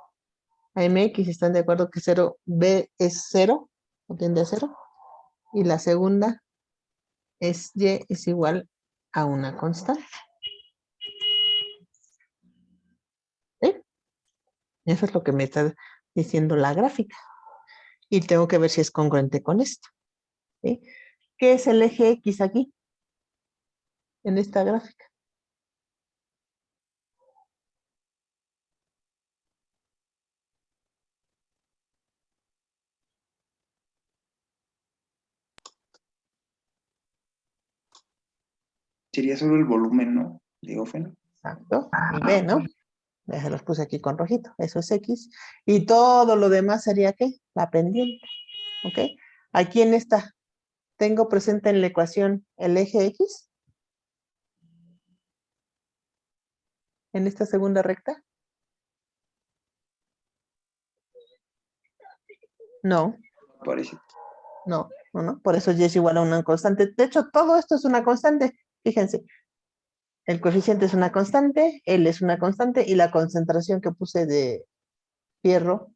A mx, ¿están de acuerdo que 0, b es 0, o tiende a 0? Y la segunda es y es igual a una constante. ¿Sí? Eso es lo que me está diciendo la gráfica. Y tengo que ver si es congruente con esto. ¿Sí? ¿Qué es el eje X aquí? En esta gráfica. Sería solo el volumen, ¿no? De Ofen. Exacto. Y B, ¿no? Ya se los puse aquí con rojito. Eso es X. Y todo lo demás sería ¿qué? La pendiente. ¿Ok? Aquí en esta, tengo presente en la ecuación el eje X. En esta segunda recta. No, Parece. no, no, no. Por eso Y es igual a una constante. De hecho, todo esto es una constante. Fíjense. El coeficiente es una constante, L es una constante y la concentración que puse de fierro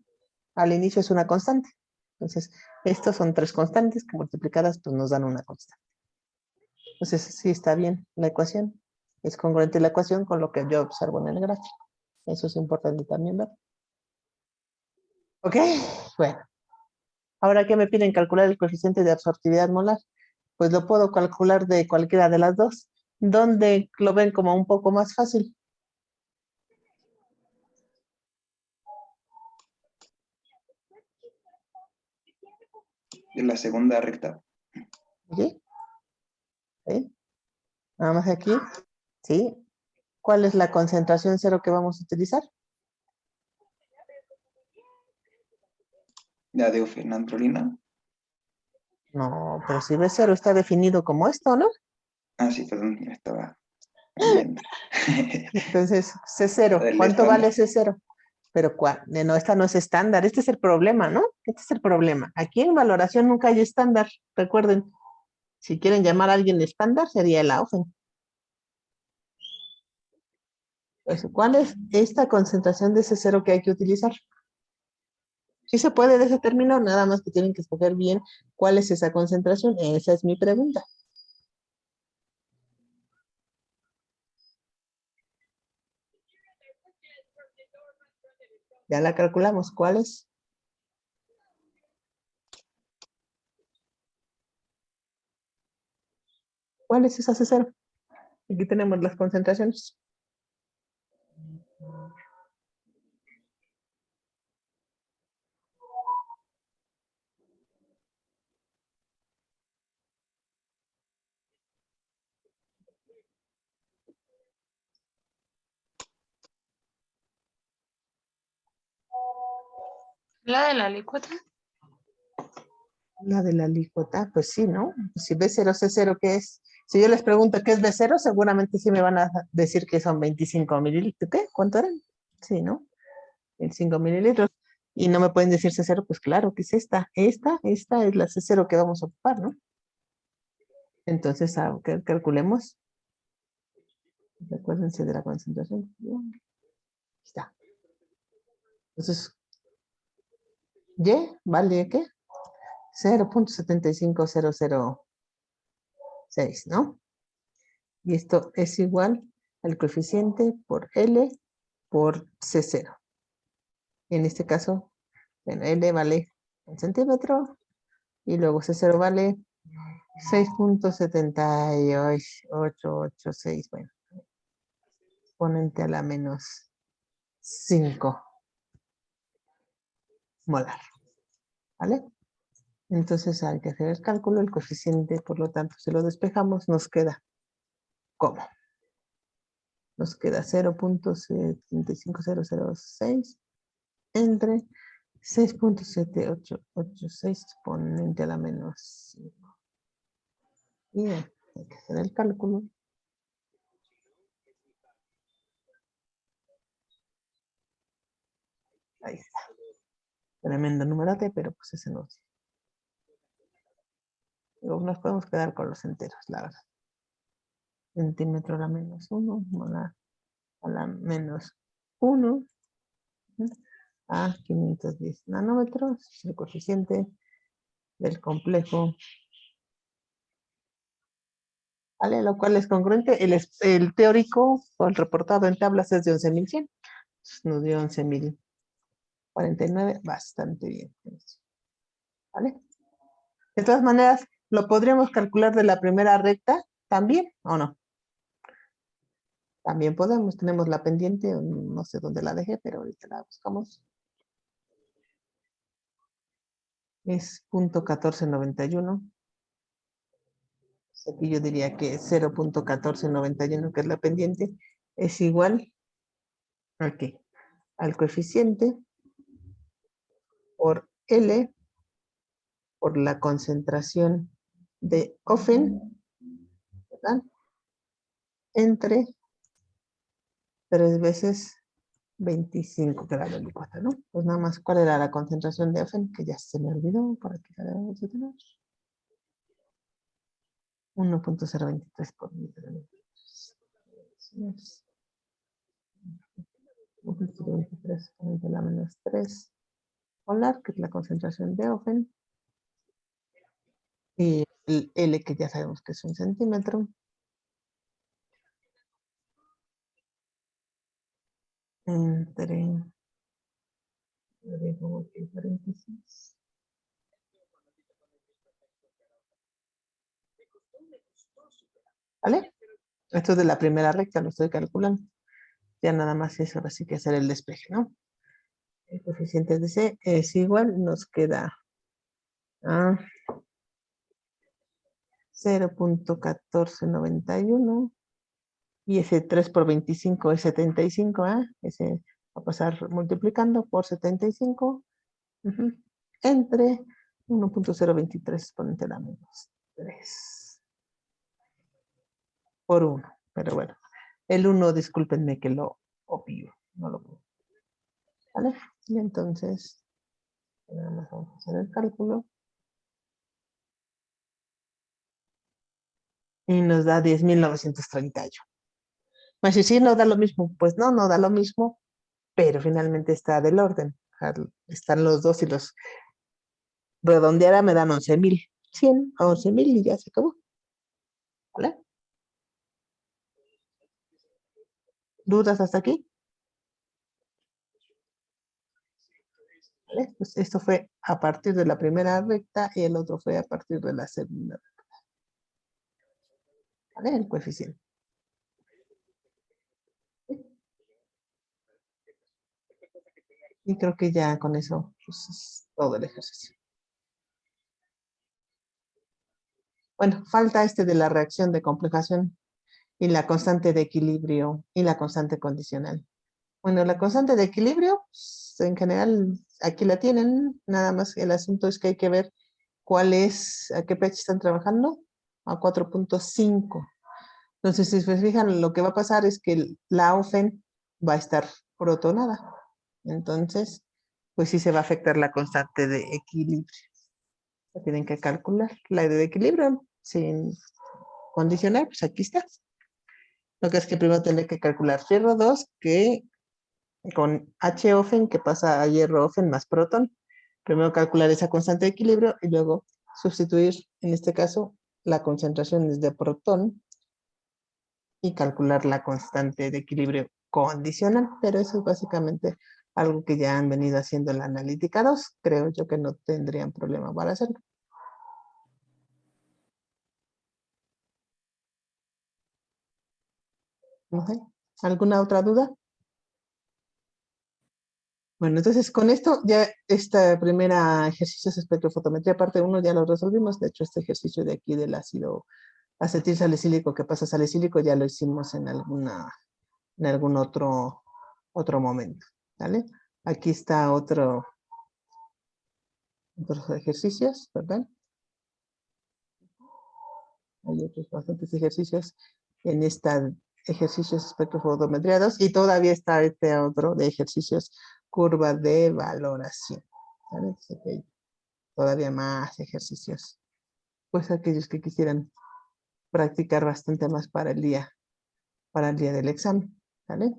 al inicio es una constante. Entonces, estos son tres constantes que multiplicadas pues nos dan una constante. Entonces, sí está bien la ecuación. Es congruente la ecuación con lo que yo observo en el gráfico. Eso es importante también ver. Ok, bueno. Ahora, ¿qué me piden? Calcular el coeficiente de absortividad molar. Pues lo puedo calcular de cualquiera de las dos. ¿Dónde lo ven como un poco más fácil? De la segunda recta. ¿Sí? ¿Sí? Nada más aquí. ¿Sí? ¿Cuál es la concentración cero que vamos a utilizar? La de ofenantrolina. No, pero si B0 está definido como esto, ¿no? Ah, sí, perdón, me estaba cambiando. Entonces, C0, Del ¿cuánto vale estándar. C0? Pero no, esta no es estándar, este es el problema, ¿no? Este es el problema. Aquí en valoración nunca hay estándar, recuerden. Si quieren llamar a alguien estándar, sería el AOFEN. Pues, ¿cuál es esta concentración de C0 que hay que utilizar? Sí se puede de ese término, nada más que tienen que escoger bien cuál es esa concentración. Esa es mi pregunta. Ya la calculamos. ¿Cuál es? ¿Cuál es esa C0? Aquí tenemos las concentraciones. La de la alícuota. La de la alícuota, pues sí, ¿no? Si B0, C0, ¿qué es? Si yo les pregunto qué es B0, seguramente sí me van a decir que son 25 mililitros. ¿Qué? ¿Cuánto eran? Sí, ¿no? 25 mililitros. Y no me pueden decir C0, pues claro que es esta. Esta es la C0 que vamos a ocupar, ¿no? Entonces, calculemos. Recuérdense de la concentración. Ahí está. Entonces, Y vale ¿qué? 0.75006, ¿no? Y esto es igual al coeficiente por L por C0. En este caso, bueno, L vale 1 centímetro y luego C0 vale 6.78886. Bueno, exponente a la menos 5 molar. ¿Vale? Entonces hay que hacer el cálculo, el coeficiente, por lo tanto, si lo despejamos, nos queda ¿cómo? Nos queda 0.75006 entre 6.7886 exponente a la menos 5. Y hay que hacer el cálculo. Ahí está. Tremendo número T, pero pues ese no. Luego nos podemos quedar con los enteros, la verdad. Centímetro a la menos 1, molar a la menos 1, a 510 nanómetros, el coeficiente del complejo, ¿vale? Lo cual es congruente. El teórico o el reportado en tablas es de 11.100. Nos dio 11.049, bastante bien. ¿Vale? De todas maneras, ¿lo podríamos calcular de la primera recta también o no? También podemos, tenemos la pendiente, no sé dónde la dejé, pero ahorita la buscamos. Es .1491. Aquí yo diría que 0.1491, que es la pendiente, es igual aquí, al coeficiente por L por la concentración de Ofen, ¿verdad? Entre 3 veces 25 grados de licuado, ¿no? Pues nada más, ¿cuál era la concentración de Ofen? Que ya se me olvidó, por aquí la debemos de tener. 1.023 por litro. 1.023 entre la menos 3 molar, que es la concentración de Ofen. Y el L, que ya sabemos que es 1 centímetro. Entre... paréntesis. ¿Vale? Esto es de la primera recta, lo estoy calculando. Ya nada más eso, ahora sí que hacer el despeje, ¿no? El coeficiente de C es igual, nos queda a 0.1491 y ese 3 por 25 es 75, ¿eh? Ese va a pasar multiplicando por 75 entre 1.023 exponente a la menos 3 por 1, pero bueno, el 1, discúlpenme que lo obvio, no lo puedo. ¿Vale? Y entonces, nada más vamos a hacer el cálculo. Y nos da 10.938. Pues si no da lo mismo, pues no da lo mismo, pero finalmente está del orden. Están los dos y los redondeara me dan 11.100 a 11.000 y ya se acabó. ¿Vale? ¿Dudas hasta aquí? ¿Vale? Pues esto fue a partir de la primera recta y el otro fue a partir de la segunda recta. ¿Vale? El coeficiente. Y creo que ya con eso pues, es todo el ejercicio. Bueno, falta este de la reacción de complejación y la constante de equilibrio y la constante condicional. Bueno, la constante de equilibrio, pues, en general, aquí la tienen, nada más el asunto es que hay que ver cuál es, a qué pH están trabajando a 4.5. Entonces, si se fijan, lo que va a pasar es que la OFEN va a estar protonada. Entonces, pues sí se va a afectar la constante de equilibrio. La tienen que calcular. La de equilibrio, sin condicionar, pues aquí está. Lo que es que primero tiene que calcular fierro 2, que con H OFEN, que pasa a hierro OFEN más protón. Primero calcular esa constante de equilibrio y luego sustituir, en este caso, la concentración de protón y calcular la constante de equilibrio condicional. Pero eso es básicamente algo que ya han venido haciendo en la analítica 2. Creo yo que no tendrían problema para hacerlo. No sé. ¿Alguna otra duda? Bueno, entonces con esto ya esta primera ejercicio de espectrofotometría parte 1 ya lo resolvimos. De hecho, este ejercicio de aquí del ácido acetil salicílico que pasa a salicílico ya lo hicimos en algún otro momento. ¿Vale? Aquí está otros ejercicios, ¿verdad? Hay otros bastantes ejercicios en esta ejercicios espectrofotometría 2 y todavía está este otro de ejercicios curva de valoración. ¿Vale? Entonces, aquí hay todavía más ejercicios. Pues aquellos que quisieran practicar bastante más para el día del examen. ¿Vale?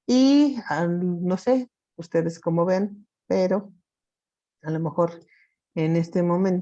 Y no sé, ustedes cómo ven, pero a lo mejor en este momento